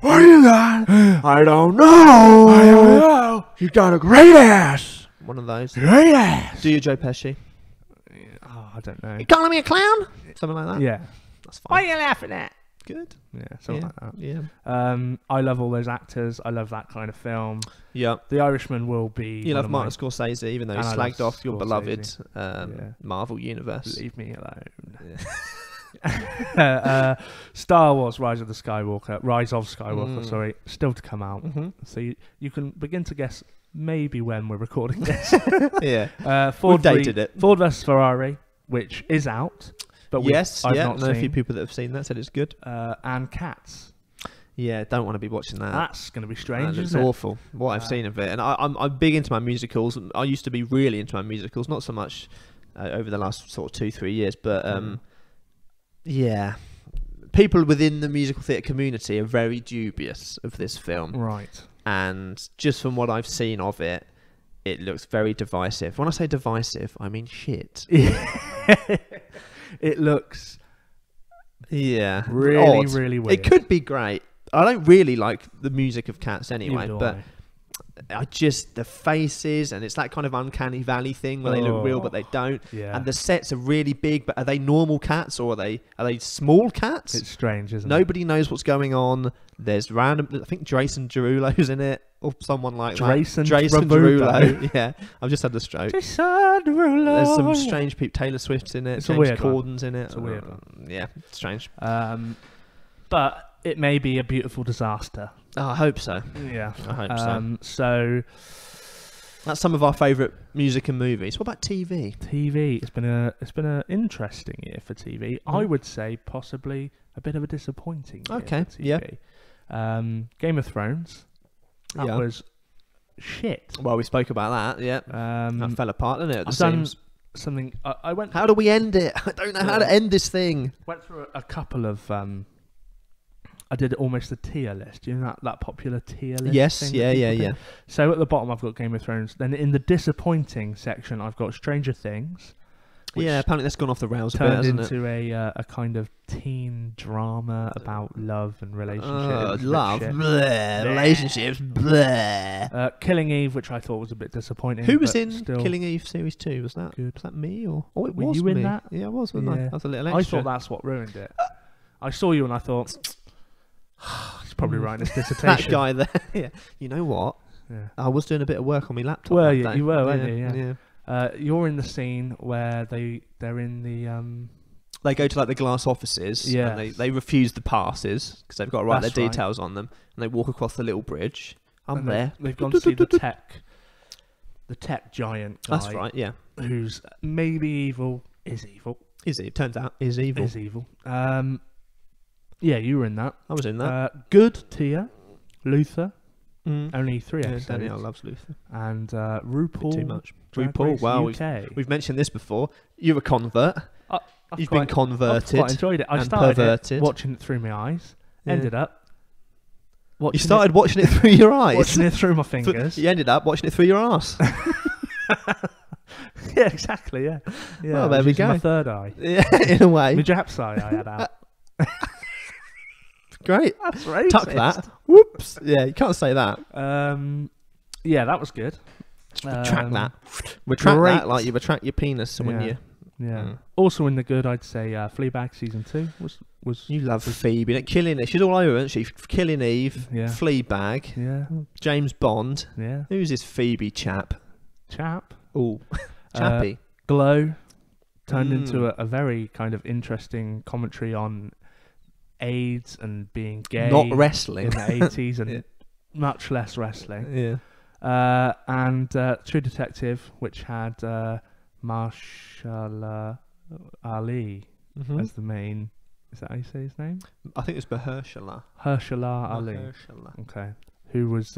What you got? I don't know. I don't know. You got a great ass. One of those. Great ass. Do your Joe Pesci. Oh, I don't know. You calling me a clown? Something like that. Yeah, That's fine. you laughing at? Good. yeah, something like that. Yeah. I love all those actors. I love that kind of film. Yeah. The Irishman will be. You one love of Martin Scorsese, even though he And I love slagged off your Scorsese. beloved Yeah. Marvel universe. Leave me alone. Star Wars: Rise of Skywalker. Sorry, still to come out. So you can begin to guess maybe when we're recording this. Yeah. Ford We've dated it. Ford vs Ferrari, which is out, but Yes. I've Yeah. not I know a seen. few people that have seen that, said it's good. And Cats. Yeah. Don't want to be watching that. That's going to be That strange, looks isn't it? awful. What I've seen of it, and I'm big into my musicals. I used to be really into my musicals, not so much over the last sort of 2-3 years, but yeah, people within the musical theatre community are very dubious of this film, Right. and just from what I've seen of it, it looks very divisive. When I say divisive, I mean shit. It looks Yeah, really, odd. really weird. It could be great. I don't really like the music of Cats anyway, Neither do but I. I just, the faces, and it's that kind of uncanny valley thing where they look real but they don't. Yeah. And the sets are really big, but are they normal cats or are they small cats? It's strange, isn't it? Nobody knows what's going on. There's random, I think Jason Derulo's in it, or someone like Jason that. Jason Derulo. Derulo. Yeah, I've just had the stroke. Jason Derulo. There's some strange people. Taylor Swift's in it. It's a James weird one. Corden's in it. It's a weird one. Yeah, strange. But it may be a beautiful disaster. Oh, I hope so. Yeah. I hope so. So That's some of our favourite music and movies. What about TV? TV, it's been an interesting year for TV. I would say possibly a bit of a disappointing year Okay, for TV. Game of Thrones. That Yeah. was shit. Well, we spoke about that. Yeah, that fell apart, didn't it? At the I've done seams. something. I went. How do we end it? I don't know how to end this thing. Went through a couple of. I did almost a tier list. You know that popular tier list. Yes, thing that yeah, people yeah, do? So at the bottom, I've got Game of Thrones. Then in the disappointing section, I've got Stranger Things. which Yeah, apparently that's gone off the rails a bit, turned hasn't it? into a kind of teen drama about love and relationships. It was a bit Love, shit. bleh, relationships, bleh. Killing Eve, which I thought was a bit disappointing. Who was but in still Killing Eve series 2? Was that good. Was that me or? Oh, it Were was you in me. that? Yeah, I was. Wasn't I? Yeah. That was a little I extra. thought that's what ruined it. I saw you and I thought he's probably writing his that dissertation. guy there. Yeah. You know what? Yeah. I was doing a bit of work on my laptop. Were that you? day. You were, weren't you? Yeah. Yeah. You're in the scene where they're in the They go to like the glass offices, Yes. and they refuse the passes because they've got to write That's their right. details on them, and they walk across the little bridge. I'm and there. They've gone to see the tech giant guy. That's right. Yeah. Who's maybe evil, is evil, Is it? Turns out is evil. is evil. Yeah, you were in that. I was in that. Good tier, Luther. Mm. Only 3 Yeah, episodes. Danielle loves Luther. And RuPaul. Too much. Drag RuPaul. Race Wow. UK. We've mentioned this before. You're a convert. You've been converted. I've quite enjoyed it. I and started perverted. watching it through my eyes. Yeah. Ended up watching You started watching it through your eyes. watching it through my fingers. You ended up watching it through your arse. Yeah, exactly. Yeah. Well, there we go. My third eye. Yeah, in a way. My Japs eye I had out. Great. That's racist. Tuck that. Whoops. Yeah, you can't say that. Yeah, that was good. Retract that. Retract great. that like you retract your penis when you... Yeah. Also in the good, I'd say Fleabag season 2 was. You love Phoebe. Killing it. She's all over, isn't she? Killing Eve. Yeah. Fleabag. Yeah. James Bond. Yeah. Who's this Phoebe chap? Chap. Oh, chappy. Glow turned into a very kind of interesting commentary on AIDS and being gay. Not wrestling. In the 80s and Yeah. much less wrestling. Yeah. And True Detective, which had Mahershala Ali as the main. Is that how you say his name? I think it's Mahershala. Mahershala Ali. Mahershala. Okay. Who was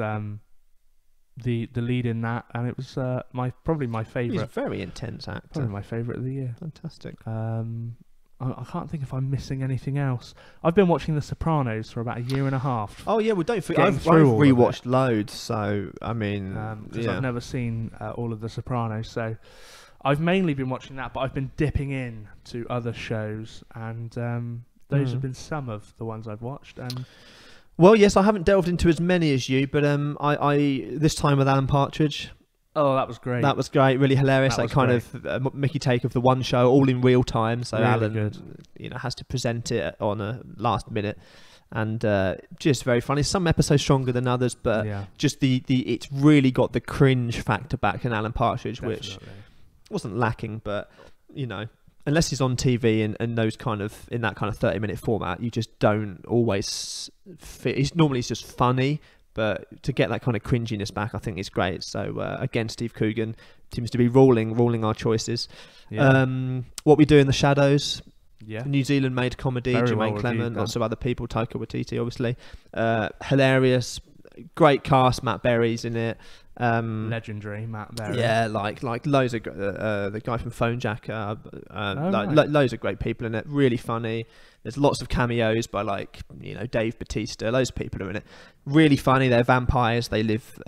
the lead in that, and it was probably my He's a favourite. very intense actor. Probably my favourite of the year. Fantastic. I can't think if I'm missing anything else. I've been watching The Sopranos for about a year and a half. Oh yeah, well don't forget. I've all of rewatched loads, so I mean, because I've never seen all of The Sopranos, so I've mainly been watching that. But I've been dipping in to other shows, and those have been some of the ones I've watched. And well, yes, I haven't delved into as many as you, but I this time with Alan Partridge. Oh, that was great. That was great, really hilarious. That That was kind great. of Mickey take of the one show, all in real time. So Really Alan, good. has to present it on a last minute, and just very funny. Some episodes stronger than others, but just the it's really got the cringe factor back in Alan Partridge, Definitely. which wasn't lacking, but unless he's on TV and those kind of in that kind of 30-minute format, you just don't always fit. He's just funny. But to get that kind of cringiness back, I think is great. So again, Steve Coogan seems to be ruling our choices. Yeah. What We Do in the Shadows, Yeah. New Zealand-made comedy, Very Jermaine well reviewed, Clement, that. lots of other people, Taika Waititi, obviously. Hilarious, great cast. Matt Berry's in it. Legendary Matt Berry. Yeah, like loads of the guy from Phone Jacker, right. loads of great people in it. Really funny. There's lots of cameos by Dave Bautista. Loads of people are in it. Really funny. They're vampires. They live.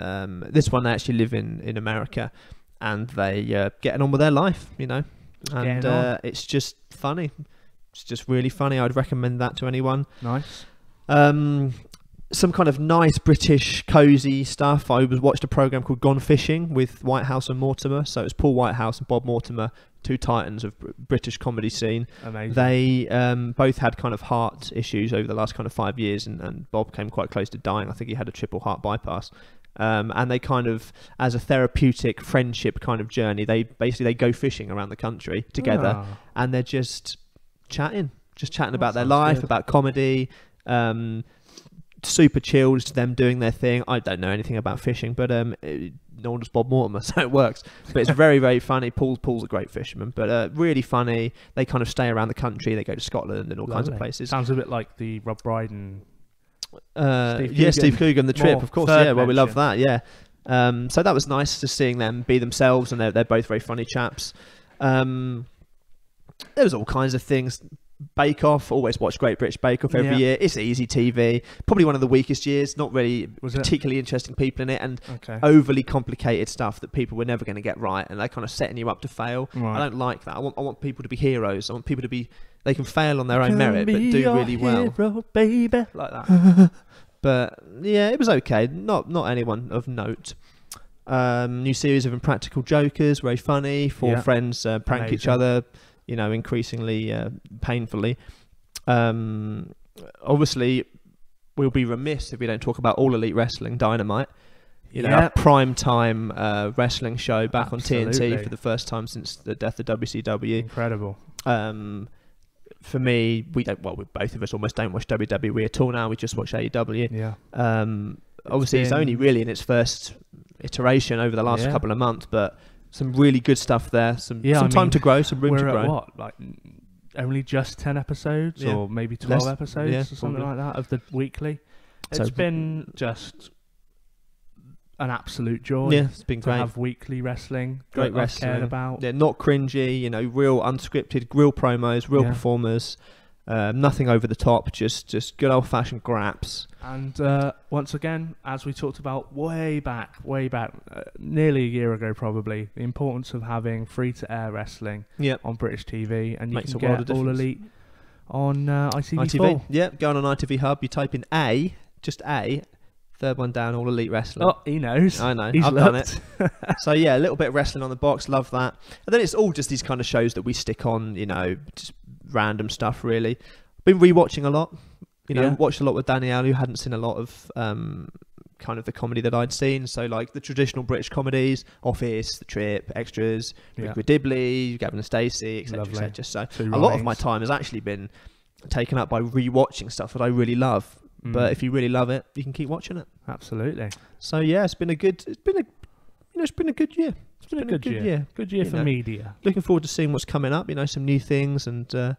This one they actually live in America, and they getting on with their life. And it's just funny. It's just really funny. I'd recommend that to anyone. Nice. Some kind of nice British cosy stuff. I watched a program called Gone Fishing with Whitehouse and Mortimer. So it's Paul Whitehouse and Bob Mortimer, two titans of British comedy scene. Amazing. They both had kind of heart issues over the last kind of 5 years, and Bob came quite close to dying. I think he had a triple heart bypass. And they kind of, as a therapeutic friendship kind of journey, they go fishing around the country together, and they're just chatting about their life, good. about comedy. Super chilled, just them doing their thing. I don't know anything about fishing, but nor does Bob Mortimer, so it works. But it's very, very funny. Paul's a great fisherman, but really funny. They kind of stay around the country. They go to Scotland and all kinds of places. Sounds a bit like the Rob Brydon. Steve Coogan, The Trip, of course. Yeah, well, we love that. Yeah. So that was nice, just seeing them be themselves, and they're both very funny chaps. There was all kinds of things. Bake Off, always watch Great British Bake Off every year. It's easy TV. Probably one of the weakest years. Not really particularly interesting people in it, and overly complicated stuff that people were never going to get right, and they're kind of setting you up to fail. Right. I don't like that. I want people to be heroes. I want people to be. They can fail on their own merit, but do really well. Hero, baby, like that. But yeah, it was okay. Not anyone of note. New series of Impractical Jokers, very funny. Four friends prank each other. Increasingly painfully. Obviously, we'll be remiss if we don't talk about All Elite Wrestling Dynamite. A prime time wrestling show back on TNT for the first time since the death of WCW. Incredible. For me, both of us almost don't watch WWE at all now. We just watch AEW. Yeah. Obviously, it's only really in its first iteration over the last couple of months, but some really good stuff there. Some time to grow, some room to grow. We're at what? Like only just 10 episodes or maybe 12 episodes or something like that of the weekly. It's been just an absolute joy. Yeah, it's been to great. have weekly wrestling. Great that I've wrestling. cared about. Yeah, not cringy. You know, real unscripted, real promos, real performers. Nothing over the top. Just good old fashioned graps. And once again, as we talked about way back, nearly a year ago probably, the importance of having free-to-air wrestling on British TV, and you Makes can a world of get All difference. Elite on ITV4. ITV. Yeah, going on ITV Hub. You type in just A, third one down, All Elite Wrestling. Oh, he knows. I know. He's I've looked. done it. So yeah, a little bit of wrestling on the box. Love that. And then it's all just these kind of shows that we stick on. You know, just random stuff. Really. Been rewatching a lot. You know, watched a lot with Danielle, who hadn't seen a lot of kind of the comedy that I'd seen. So like the traditional British comedies, Office, The Trip, Extras, with Dibley, Gavin and Stacey, etc., etc. So a lot of my time has actually been taken up by rewatching stuff that I really love. But if you really love it, you can keep watching it. Absolutely. So yeah, it's been a good year. It's been a good year. Good year for media. Looking forward to seeing what's coming up. You know, some new things and.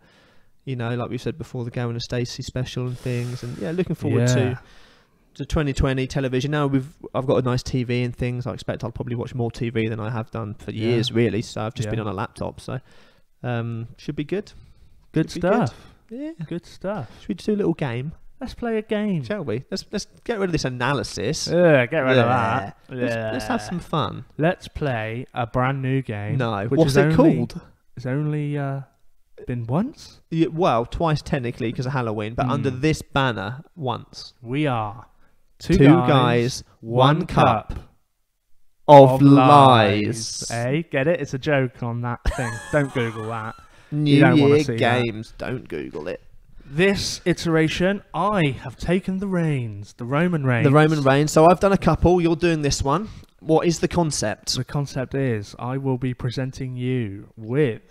You know, like we said before, the Gavin and Stacey special and things, and looking forward to 2020 television. Now I've got a nice TV and things. I expect I'll probably watch more TV than I have done for years, really. So I've just been on a laptop, so should be good. Good stuff. Yeah, good stuff. Should we do a little game? Let's play a game, shall we? Let's get rid of this analysis. Yeah, get rid of that. Let's have some fun. Let's play a brand new game. No, what's it called? It's only been once? Yeah, well, twice technically because of Halloween, but under this banner, once. We are two guys, one cup of lies. Hey, get it? It's a joke on that thing. Don't Google that. New Year games. Don't Google it. This iteration, I have taken the reins. The Roman reins. The Roman reigns. So I've done a couple. You're doing this one. What is the concept? The concept is I will be presenting you with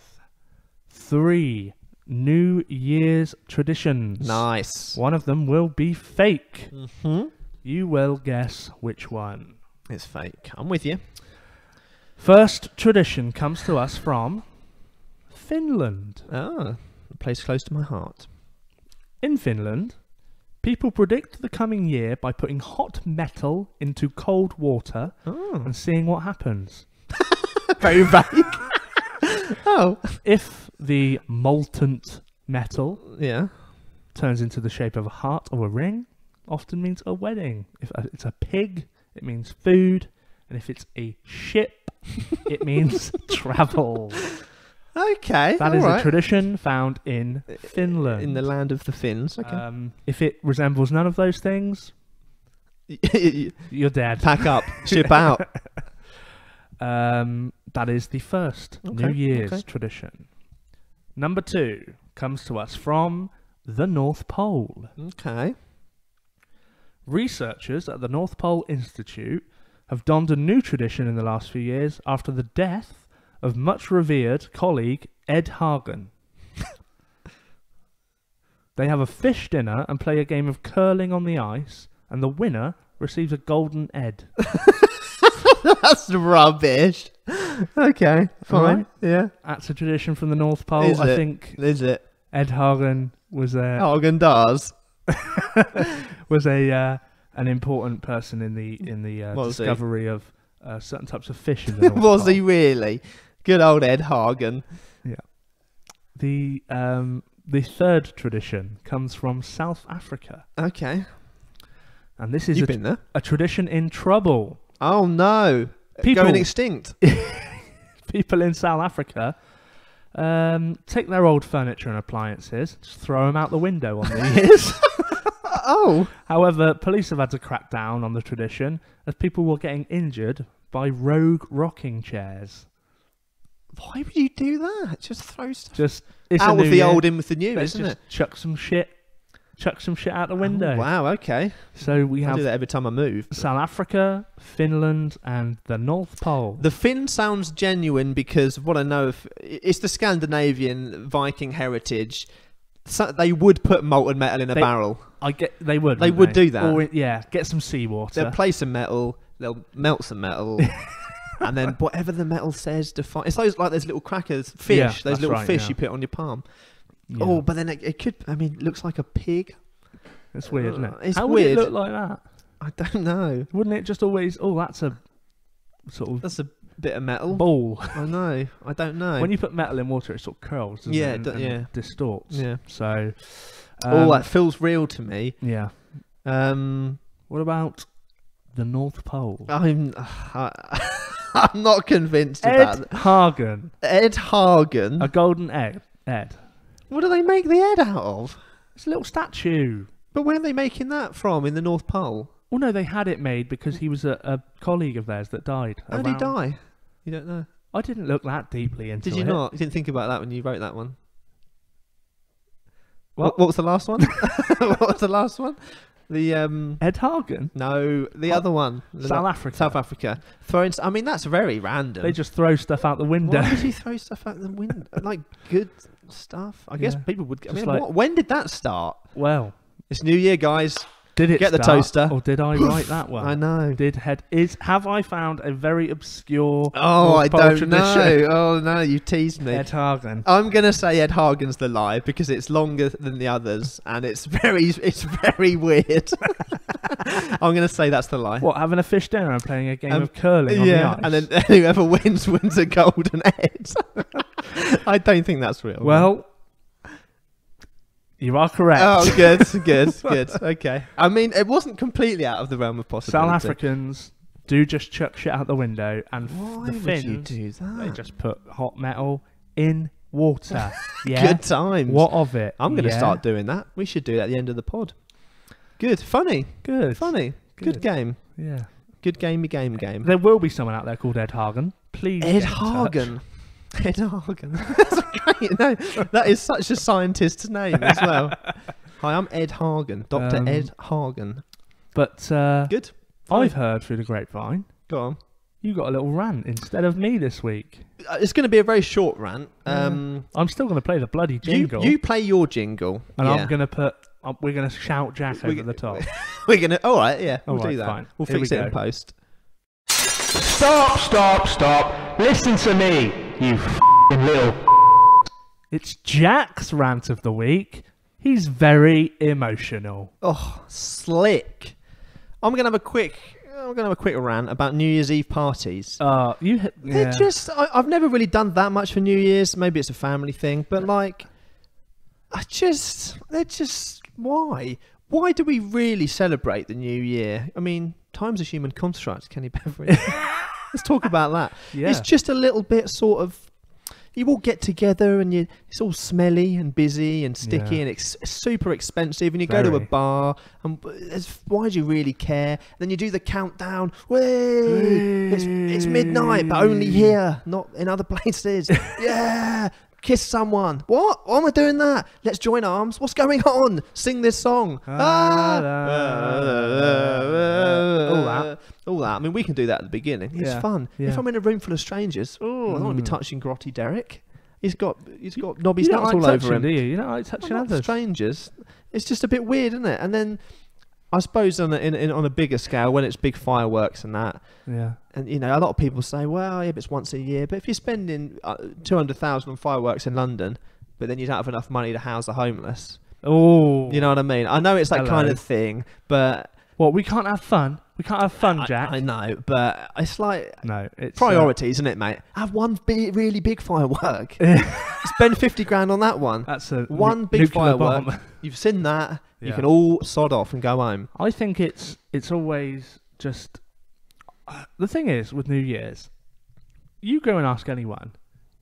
3 New Year's traditions. Nice. One of them will be fake. You will guess which one. It's fake. I'm with you. First tradition comes to us from Finland. Ah, a place close to my heart. In Finland, people predict the coming year by putting hot metal into cold water and seeing what happens. Very vague. If the molten metal turns into the shape of a heart or a ring, often means a wedding. If it's a pig, it means food. And if it's a ship, it means travel. Okay. That is a tradition found in Finland. In the land of the Finns. Okay. If it resembles none of those things, you're dead. Pack up. Ship out. That is the first New Year's tradition. Number 2 comes to us from the North Pole. Okay. Researchers at the North Pole Institute have donned a new tradition in the last few years after the death of much revered colleague Ed Hagen. They have a fish dinner and play a game of curling on the ice, and the winner receives a golden Ed. That's rubbish. Okay, fine. Right. Yeah. That's a tradition from the North Pole. I think Is it? Ed Hagen was Hagen does. was an important person in the discovery of certain types of fish in the North Was Pole. he really? Good old Ed Hagen. Yeah. The third tradition comes from South Africa. Okay. And this is You've been there? a tradition in trouble. Oh no. Going extinct. People in South Africa take their old furniture and appliances, just throw them out the window on New Year's. Oh. However, police have had to crack down on the tradition as people were getting injured by rogue rocking chairs. Why would you do that? Just throw stuff. Just it's out a with new the year. old, in with the new, Let's isn't just it? chuck some shit out the window. Oh, wow, okay. So we I have do that every time I move. South Africa, Finland, and the North Pole. The Finn sounds genuine because of what I know of. It's the Scandinavian Viking heritage. So they would put molten metal in a barrel. They would. They would do that. Or, get some seawater. They'll play some metal. They'll melt some metal. And then whatever the metal says, define. It's those little crackers, fish. Yeah, those little right, fish you put on your palm. Yeah. Oh, but then it could. I mean, it looks like a pig. It's weird, isn't it? It's How weird. would it look like that? I don't know. Wouldn't it just always? Oh, that's a sort of That's a bit of metal. ball. I know. I don't know. When you put metal in water, it sort of curls, doesn't Yeah, it? And distorts. Yeah. So. That feels real to me. Yeah. What about the North Pole? I'm not convinced about Ed that. Hagen. Ed Hagen. A golden egg. Ed. What do they make the Ed out of? It's a little statue. But where are they making that from in the North Pole? Well, no, they had it made because he was a colleague of theirs that died. How did he die? You don't know. I didn't look that deeply into it. Did you not? You didn't think about that when you wrote that one? What? What was the last one? What was the last one? The Ed Hagen? No, the other one. South Africa. South Africa. I mean, that's very random. They just throw stuff out the window. Why did he throw stuff out the window? Like good stuff? I guess people would. I mean, like- when did that start? Well, It's New Year, guys. did it Get the start, toaster. or did I write that one? I know. Have I found a very obscure Oh, North I Pole don't tradition? know. Oh no, you teased me. Ed Hagen. I'm gonna say Ed Hagen's the lie because it's longer than the others and it's very weird. I'm gonna say that's the lie. What, having a fish dinner and playing a game of curling on the ice? and then whoever wins a golden Ed. I don't think that's real. Well, you are correct. Oh, good. Okay. I mean, it wasn't completely out of the realm of possibility. South Africans do just chuck shit out the window, and Why the would Finns, you do that? they just put hot metal in water. Yeah. Good times. What of it? I'm going to Yeah. start doing that. We should do it at the end of the pod. Good. Funny. Good. Funny. Good game. Yeah. Good gamey game. There will be someone out there called Ed Hagen. Please. Ed get in Hagen. Ed Hagen. That's great. No, that is such a scientist's name as well. Hi, I'm Ed Hagen. Dr. Ed Hagen. But Good. I've heard through the grapevine Go on. you got a little rant instead of me this week. It's going to be a very short rant. I'm still going to play the bloody jingle. You play your jingle. and yeah. I'm going to put. We're going to shout Jack over the top. We're going to. All right, yeah. We'll All right, do that. fine. We'll Here fix we it in go. post. Stop. Listen to me, you f***ing little... It's Jack's rant of the week. He's very emotional. Oh, slick. I'm going to have a quick rant about New Year's Eve parties. They're I've never really done that much for New Year's. Maybe it's a family thing, but like, why? Why do we really celebrate the New Year? I mean, time's a human construct, Kenny Beveridge. Let's talk about that. Yeah. It's just a little bit sort of, you all get together and it's all smelly and busy and sticky and it's super expensive, and you go to a Very. bar and why do you really care? Then you do the countdown. Way! It's midnight, but only here, not in other places. Yeah. Kiss someone. What? Why am I doing that? Let's join arms. What's going on? Sing this song. All that. I mean, we can do that at the beginning. It's Yeah. fun. Yeah. If I'm in a room full of strangers, I don't want to be touching Grotty Derek. He's got knobby You don't nuts like all over touching, him. do you? You don't like touching Well, not others. strangers. It's just a bit weird, isn't it? And then I suppose on a bigger scale, when it's big fireworks and that, Yeah. and you know, a lot of people say, well, yeah, but it's once a year. But if you're spending 200,000 on fireworks in London, but then you don't have enough money to house the homeless, Oh. you know what I mean? I know it's that kind Hello. of thing, but What? We can't have fun. We can't have fun, Jack. I know, but it's like No, it's priorities, isn't it, mate? Have one really big firework. Spend 50 grand on that one. That's a One big nuclear firework. bomb. You've seen that. You Yeah. can all sod off and go home. I think it's always just the thing is with New Year's, you go and ask anyone,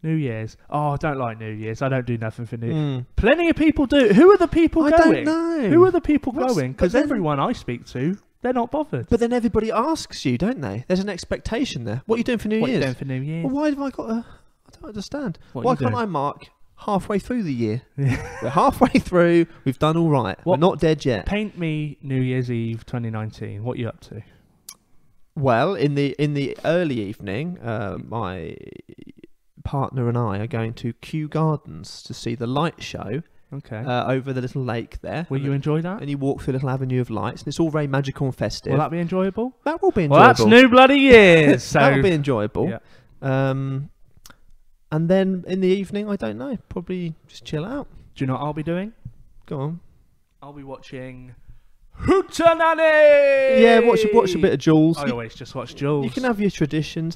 New Year's. Oh, I don't like New Year's. I don't do nothing for New Year's. Plenty of people do. Who are the people I going? don't know. Who are the people What's- going? but Because then- everyone I speak to, they're not bothered. But then everybody asks you, don't they? There's an expectation there. What are you doing for New What are Year's? you doing for New Year's? Well, why have I got to... I don't understand. What are Why you can't doing? I mark halfway through the year? We're halfway through. We've done all right. What- We're not dead yet. Paint me New Year's Eve 2019. What are you up to? Well, in the early evening, my partner and I are going to Kew Gardens to see the light show Okay. over the little lake there. Will you enjoy that? And you walk through a little avenue of lights, and it's all very magical and festive. Will that be enjoyable? That will be enjoyable. Well, that's new bloody years. So That will be enjoyable. Yeah. And then in the evening, I don't know. Probably just chill out. Do you know what I'll be doing? Go on. I'll be watching Hootenanny! Yeah, watch a bit of Jules. I always just watch Jules. You can have your traditions.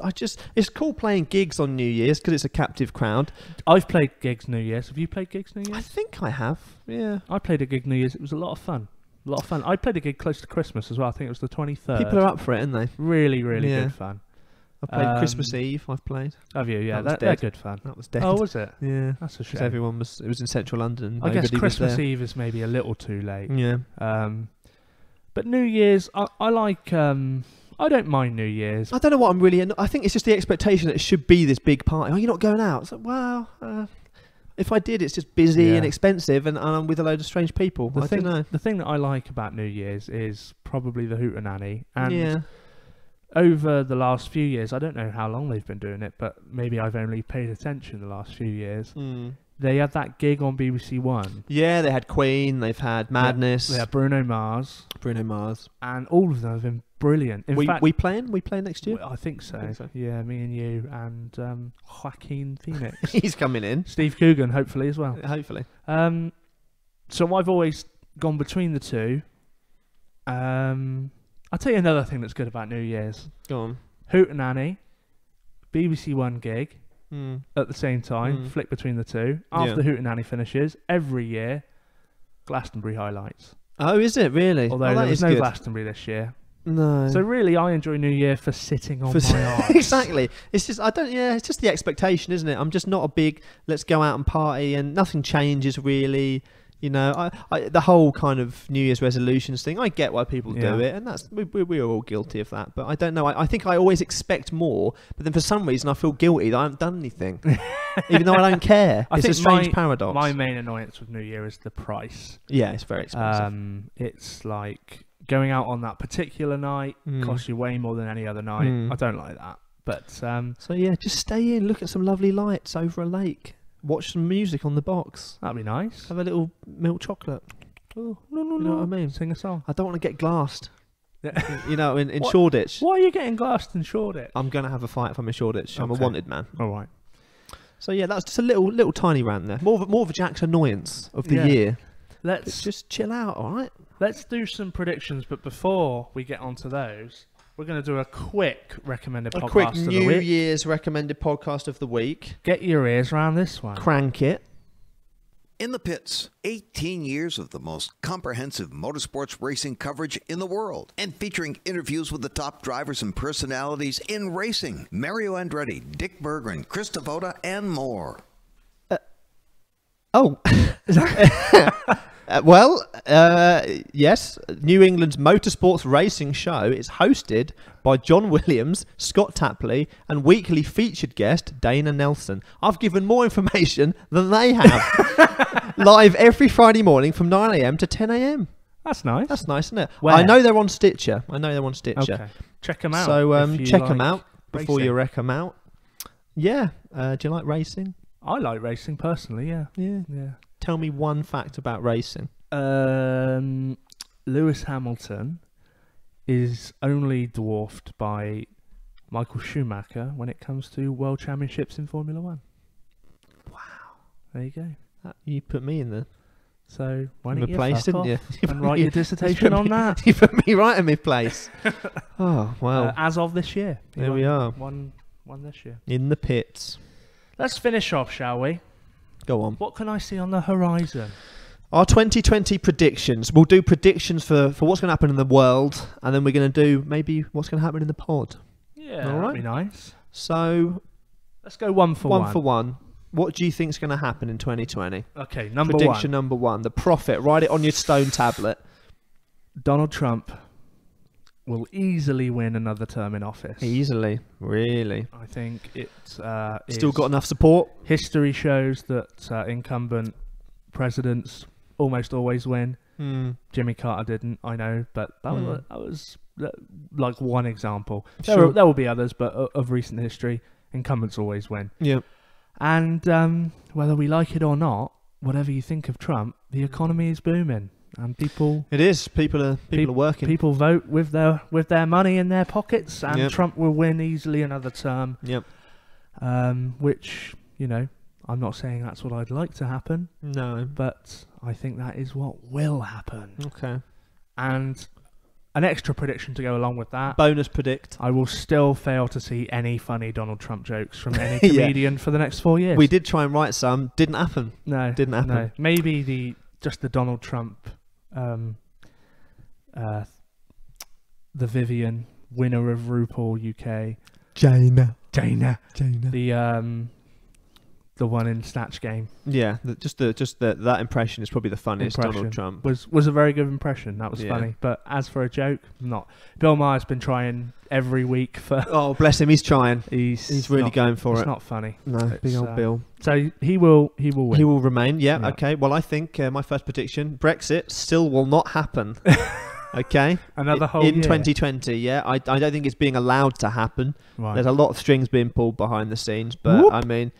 It's cool playing gigs on New Year's because it's a captive crowd. I've played gigs New Year's. Have you played gigs New Year's? I think I have. Yeah. I played a gig New Year's. It was a lot of fun. I played a gig close to Christmas as well. I think it was the 23rd. People are up for it, aren't they? Really, really good fun. I played Christmas Eve. I've played. Have you? Yeah, they're good fun. That was dead. Oh, was it? Yeah. That's a shame. Because it was in central London. I guess Nobody Christmas was there. Eve is maybe a little too late. Yeah. But New Year's, I like. I don't mind New Year's. I don't know what I'm really. I think it's just the expectation that it should be this big party. Oh, you're not going out. It's like, well, if I did, it's just busy and expensive, and I'm with a load of strange people. I don't know. The thing that I like about New Year's is probably the hootenanny. And over the last few years, I don't know how long they've been doing it, but maybe I've only paid attention the last few years. They had that gig on BBC One. Yeah, they had Queen, they've had Madness. They had Bruno Mars. And all of them have been brilliant. In fact, we playing next year? I think so. Yeah, me and you and Joaquin Phoenix. He's coming in. Steve Coogan, hopefully, as well. Hopefully. So I've always gone between the two. I'll tell you another thing that's good about New Year's. Go on. Hootenanny, BBC One gig at the same time, flick between the two. After Hootenanny finishes, every year, Glastonbury highlights. Oh, is it really? Although there was no Glastonbury this year. No. So really, I enjoy New Year for sitting on my arse. Exactly. It's just it's just the expectation, isn't it? I'm just not a big let's go out and party, and nothing changes really. You know, the whole kind of New Year's resolutions thing, I get why people do it, and that's we're all guilty of that. But I don't know. I think I always expect more, but then for some reason I feel guilty that I haven't done anything, even though I don't care. It's a strange paradox. My main annoyance with New Year is the price. Yeah, it's very expensive. It's like going out on that particular night costs you way more than any other night. I don't like that. But so yeah, just stay in, look at some lovely lights over a lake. Watch some music on the box. That'd be nice. Have a little milk chocolate. Oh, no. You know what I mean? Sing a song. I don't want to get glassed. You know, in Shoreditch. Why are you getting glassed in Shoreditch? I'm going to have a fight if I'm in Shoreditch. I'm a wanted man. All right. So yeah, that's just a little tiny rant there. More of a Jack's annoyance of the year. Let's just chill out, all right? Let's do some predictions, but before we get onto those, we're going to do a quick recommended podcast of the week. A quick New Year's recommended podcast of the week. Get your ears around this one. Crank it. In the Pits, 18 years of the most comprehensive motorsports racing coverage in the world, and featuring interviews with the top drivers and personalities in racing. Mario Andretti, Dick Berggren, Chris Devoda, and more. Yes, New England's motorsports racing show is hosted by John Williams, Scott Tapley, and weekly featured guest Dana Nelson. I've given more information than they have. Live every Friday morning from 9 a.m. to 10 a.m. That's nice. That's nice, isn't it? Where? I know they're on Stitcher. Okay. Check them out. So check them like out before racing. you wreck them out. Yeah. Do you like racing? I like racing personally, yeah. Yeah. Tell me one fact about racing. Lewis Hamilton is only dwarfed by Michael Schumacher when it comes to world championships in Formula One. Wow. There you go. You put me in there. So why don't you place, fuck didn't off you? and write your dissertation on that? You put me right in my place. Oh, well. As of this year. There we are. One this year. In the pits. Let's finish off, shall we? Go on. What can I see on the horizon? Our 2020 predictions. We'll do predictions for what's going to happen in the world, and then we're going to do maybe what's going to happen in the pod. Yeah, all right. That'd be nice. So let's go one for one. What do you think is going to happen in 2020? Okay, Prediction number one. The Prophet. Write it on your stone tablet. Donald Trump will easily win another term in office. Easily. Really? I think it's... Still got enough support? History shows that incumbent presidents almost always win. Jimmy Carter didn't, I know, but that was like one example. Sure. There will be others, but of recent history, incumbents always win. Yeah. And whether we like it or not, whatever you think of Trump, the economy is booming, and people. It is. People are working. People vote with their money in their pockets, and Trump will win easily another term. Yep. Which, you know, I'm not saying that's what I'd like to happen. No. But I think that is what will happen. Okay. And an extra prediction to go along with that. Bonus predict. I will still fail to see any funny Donald Trump jokes from any comedian for the next 4 years. We did try and write some. Didn't happen. No. Didn't happen. No. Maybe just the Donald Trump, the Vivian, winner of RuPaul UK. Jaina. The one in Snatch Game. Yeah, that impression is probably the funniest. Donald Trump was a very good impression. That was funny. But as for a joke, not. Bill Maher's been trying every week for. Oh, bless him! He's trying. He's really going for it. It's not funny. No, big old Bill. So he will win. He will remain. Yeah. Okay. Well, I think my first prediction: Brexit still will not happen. Okay. Another whole in year. 2020. Yeah. I don't think it's being allowed to happen. Right. There's a lot of strings being pulled behind the scenes, but Whoop. I mean.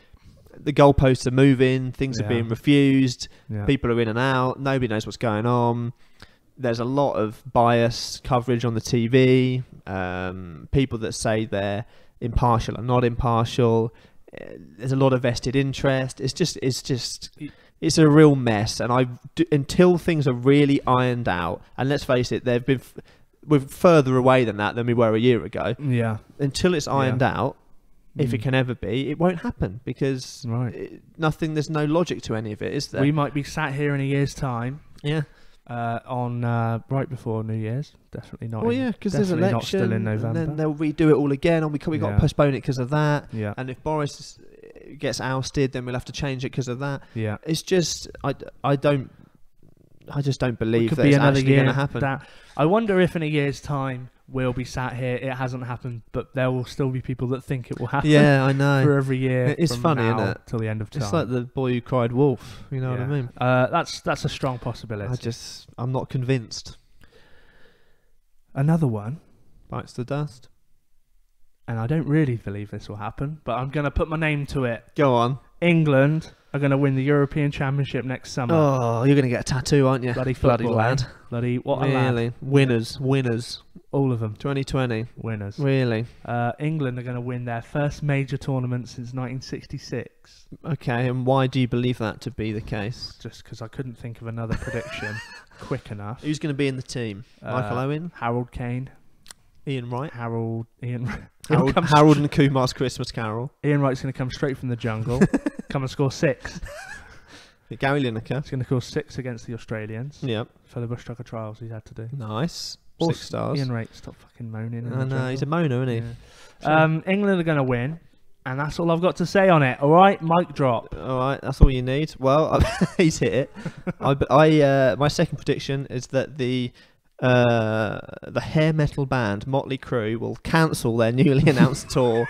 The goalposts are moving, things are being refused, people are in and out, nobody knows what's going on. There's a lot of biased coverage on the TV, people that say they're impartial and not impartial. There's a lot of vested interest. It's a real mess. And until things are really ironed out, and let's face it, we're further away than we were a year ago. Yeah. Until it's ironed out, if it can ever be, it won't happen because there's no logic to any of it, is there? We might be sat here in a year's time. Yeah. On right before New Year's, definitely not. Well, yeah, because there's an not election, still in November. and then they'll redo it all again, and we got to postpone it because of that. Yeah. And if Boris gets ousted, then we'll have to change it because of that. Yeah. It's just I just don't believe could that be it's another actually year going to happen. I wonder if in a year's time we'll be sat here. It hasn't happened, but there will still be people that think it will happen. Yeah, I know. For every year, it's from funny, now isn't it? Till the end of time. It's like the boy who cried wolf. You know what I mean? That's a strong possibility. I'm not convinced. Another one Bites the dust. And I don't really believe this will happen, but I'm going to put my name to it. Go on. England are going to win the European Championship next summer. Oh, you're going to get a tattoo, aren't you? Bloody football, lad. Bloody, what a really? lad. Winners. All of them. 2020. Winners. Really? England are going to win their first major tournament since 1966. Okay, and why do you believe that to be the case? Just because I couldn't think of another prediction quick enough. Who's going to be in the team? Michael Owen? Harold Kane. Ian Wright? Harold and Kumar's Christmas Carol. Ian Wright's going to come straight from the jungle, come and score 6. Gary Lineker. He's going to score 6 against the Australians. Yep. For the bush tucker trials he's had to do. Nice. Or 6 stars. Ian Wright, stop fucking moaning. I know, he's a moaner, isn't he? Yeah. England are going to win, and that's all I've got to say on it. All right, mic drop. All right, that's all you need. Well, he's hit it. My second prediction is that the hair metal band Motley Crue will cancel their newly announced tour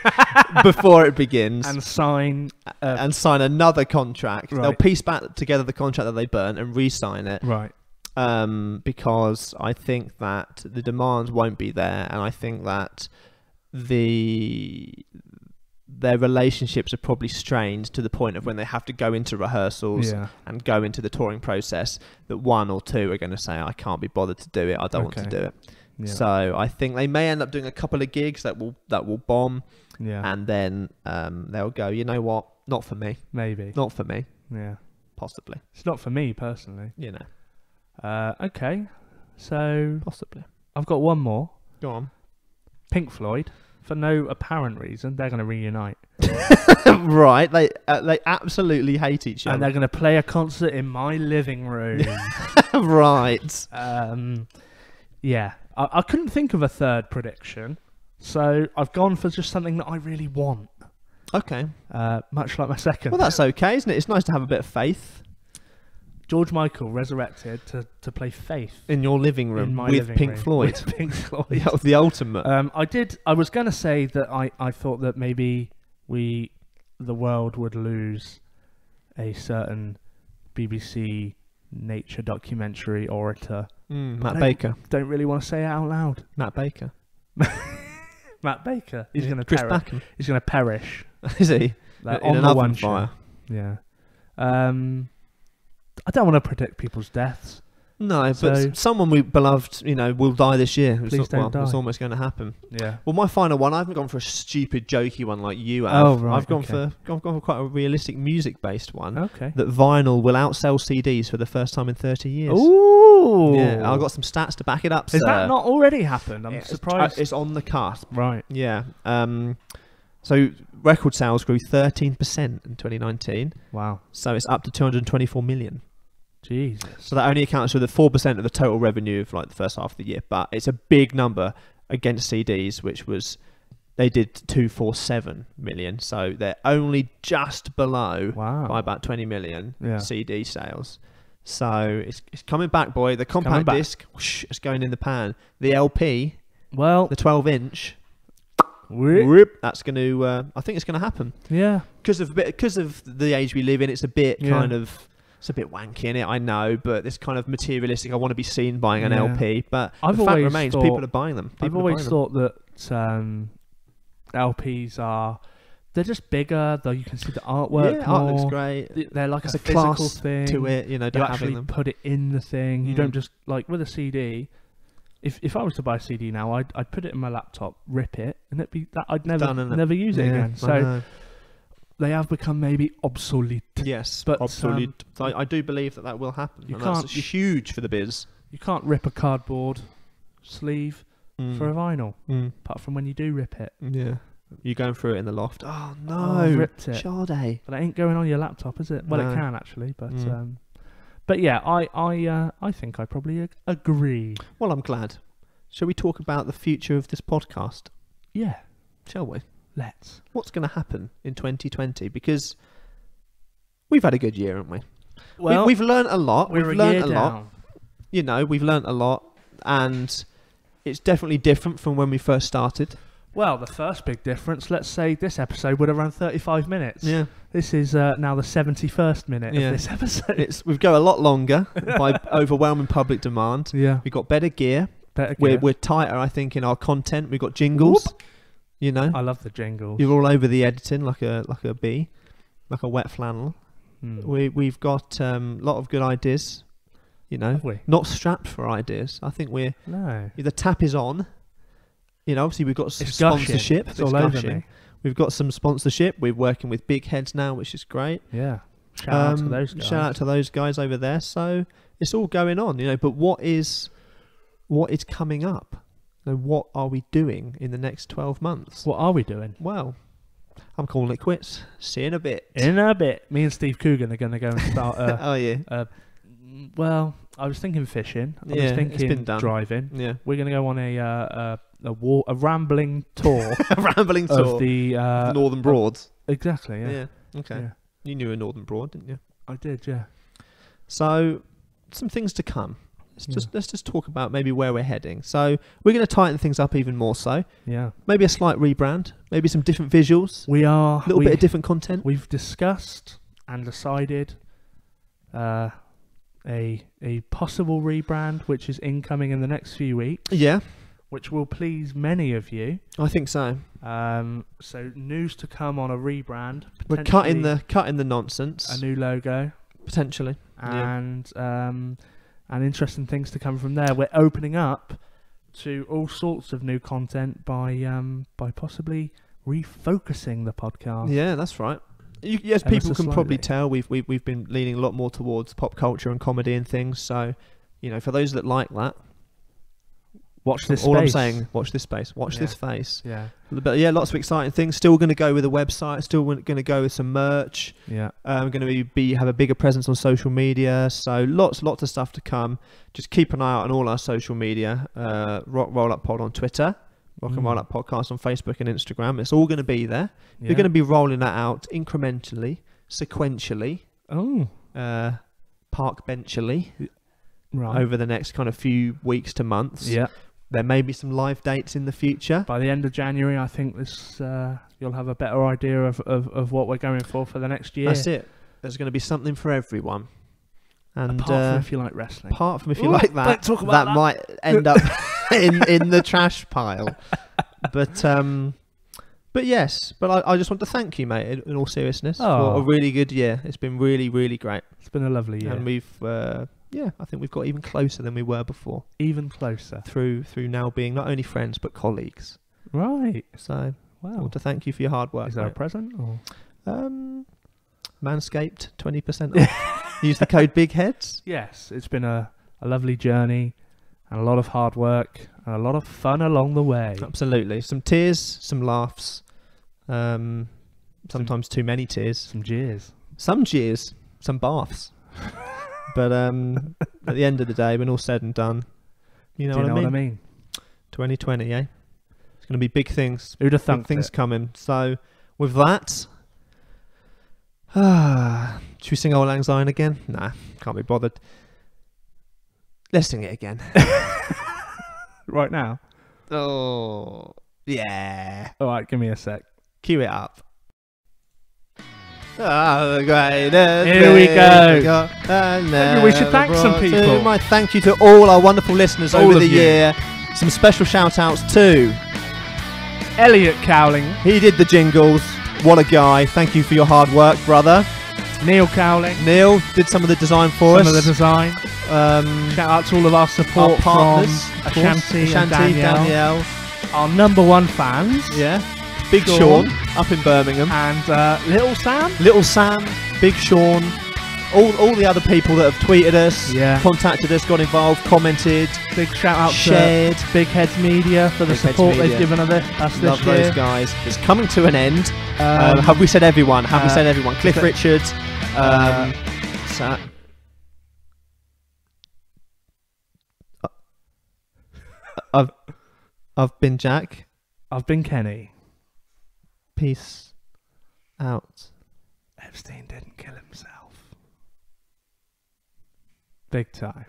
before it begins and sign another contract. Right. They'll piece back together the contract that they burnt and re-sign it. Right. Because I think that the demand won't be there, and I think that their relationships are probably strained to the point of when they have to go into rehearsals and go into the touring process, that one or two are going to say, I can't be bothered to do it, I don't want to do it. Yeah. So I think they may end up doing a couple of gigs that will bomb, and then they'll go, you know what, not for me. Maybe. Not for me. Yeah. Possibly. It's not for me personally. You know. Okay. So possibly. I've got one more. Go on. Pink Floyd. For no apparent reason, they're going to reunite. Right, they absolutely hate each other, and they're going to play a concert in my living room. Right. Yeah, I couldn't think of a third prediction, so I've gone for just something that I really want. Okay. Much like my second. Well, that's okay, isn't it? It's nice to have a bit of faith. George Michael resurrected to play Faith in your living room with Pink Floyd. With Pink Floyd. The ultimate. I was going to say that I thought that maybe the world would lose a certain BBC nature documentary orator. Matt Baker. Don't really want to say it out loud. Matt Baker. Matt Baker. He's going to Chris perish. Packham. He's going to perish. Is he? On the one fire. Yeah. I don't want to predict people's deaths. No, but someone we beloved, will die this year. Please don't die. It's almost going to happen. Yeah. Well, my final one, I haven't gone for a stupid, jokey one like you have. Oh, right. I've gone for quite a realistic, music-based one. Okay. That vinyl will outsell CDs for the first time in 30 years. Ooh. Oh, Yeah, I've got some stats to back it up. Has sir. that not already happened? I'm surprised. It's on the cusp. Right. Yeah. So record sales grew 13% in 2019. Wow. So it's up to 224 million. Jesus. So that only accounts for the 4% of the total revenue of like the first half of the year, but it's a big number against CDs, which was they did 247 million. So they're only just below by about 20 million CD sales. So it's coming back, boy. The compact disc, whoosh, it's going in the pan. The LP, well, the 12-inch. That's going to. I think it's going to happen. Yeah. Because of the age we live in, it's a bit kind of. It's a bit wanky in it, I know, but it's kind of materialistic. I want to be seen buying an LP, but the fact remains, people are buying them. I've always thought that LPs they're just bigger, though. You can see the artwork. Yeah, art looks great. They're like it's a physical class thing to it. You know, you actually put it in the thing. You don't just like with a CD. If I was to buy a CD now, I'd put it in my laptop, rip it, and it'd be that I'd never use it again. So they have become maybe obsolete. Yes, but obsolete. I do believe that will happen. That's huge for the biz. You can't rip a cardboard sleeve for a vinyl, apart from when you do rip it. Yeah, you're going through it in the loft. Oh no, I ripped it. Sade. But it ain't going on your laptop, is it? Well, it can actually, but yeah, I think I probably agree. Well, I'm glad. Shall we talk about the future of this podcast? Yeah. Shall we? Let's. What's going to happen in 2020? Because we've had a good year, haven't we? Well, we've learned a lot. We've learned a lot. You know, we've learned a lot, and it's definitely different from when we first started. Well, the first big difference, let's say this episode would have run 35 minutes. Yeah. This is now the 71st minute of this episode. We've go a lot longer by overwhelming public demand. Yeah. We've got better gear. We're tighter, I think, in our content. We've got jingles. Whoop. You know, I love the jingles. You're all over the editing like a bee, like a wet flannel. We've got a lot of good ideas. You know, not strapped for ideas. I think the tap is on. You know, obviously we've got some sponsorship. It's all over me. We've got some sponsorship. We're working with big heads now, which is great. Yeah. Shout out to those guys. Shout out to those guys over there. So it's all going on, you know. But what is coming up? And what are we doing in the next 12 months? What are we doing? Well, I'm calling it quits. See you in a bit. In a bit. Me and Steve Coogan are going to go and start well, I was thinking fishing. I was thinking driving. Yeah. We're going to go on a rambling tour. A rambling tour of the Northern Broads. Exactly, yeah. Yeah. Okay. Yeah. You knew a Northern Broad, didn't you? I did, yeah. So, some things to come. Let's just talk about maybe where we're heading. So we're going to tighten things up even more so. Yeah. Maybe a slight rebrand. Maybe some different visuals. A little bit of different content. We've discussed and decided a possible rebrand, which is incoming in the next few weeks. Yeah. Which will please many of you. I think so. So news to come on a rebrand. We're cutting the nonsense. A new logo. Potentially. And interesting things to come from there. We're opening up to all sorts of new content by possibly refocusing the podcast. Yeah, that's right. Yes, people can probably tell we've been leaning a lot more towards pop culture and comedy and things. So, you know, for those that like that, watch this space. All I'm saying, watch this space. Watch this face. Yeah. But yeah, lots of exciting things. Still going to go with a website. Still going to go with some merch. Yeah. We're going to have a bigger presence on social media. So lots of stuff to come. Just keep an eye out on all our social media. Roll Up Pod on Twitter. Rock and Roll Up Podcast on Facebook and Instagram. It's all going to be there. Yeah. We're going to be rolling that out incrementally, sequentially. Park benchily. Right. Over the next kind of few weeks to months. Yeah. There may be some live dates in the future. By the end of January, I think you'll have a better idea of what we're going for the next year. That's it. There's going to be something for everyone. And apart from if you like wrestling. Apart from if you like that, don't talk about that might end up in the trash pile. But yes. But I just want to thank you, mate, in all seriousness, for a really good year. It's been really, really great. It's been a lovely year. And we've... I think we've got even closer than we were before. Even closer. Through now being not only friends, but colleagues. Right. So, I want to thank you for your hard work. Is there a present? Or? Manscaped, 20% off. Use the code BIGHEADS. Yes, it's been a a lovely journey, and a lot of hard work, and a lot of fun along the way. Absolutely. Some tears, some laughs, sometimes too many tears. Some jeers. Some jeers, some baths. But at the end of the day, when all said and done, you know, Do you know what what I mean? 2020, eh? It's going to be big things. Who'd have Big thunk things it? coming. So, with that, should we sing Old Lang Syne again? Nah, can't be bothered. Let's sing it again. Right now? Oh, yeah. All right, give me a sec. Cue it up. The greatest Here we thing go. I We should thank never some brought to people. my thank you to all our wonderful listeners All over of the you. year. Some special shout outs to Elliot Cowling, he did the jingles. What a guy. Thank you for your hard work, brother. Neil Cowling, Neil did some of the design for some us. of the design. Shout out to all of our support our partners, from of course. Ashanti and Danielle. Danielle. Our number one fans. Yeah. Big Sean. Sean up in Birmingham. And Little Sam. Little Sam, Big Sean, all the other people that have tweeted us, Yeah. contacted us, got involved, commented, Big shout out shared. to Big Heads Media for the Big Heads support they've Media. given us this Love year. those guys. It's coming to an end. Um, Have we said everyone? Have we said everyone? Cliff is it- Richards. Sa- I've been Jack. I've been Kenny. Peace out. Epstein didn't kill himself. Big time.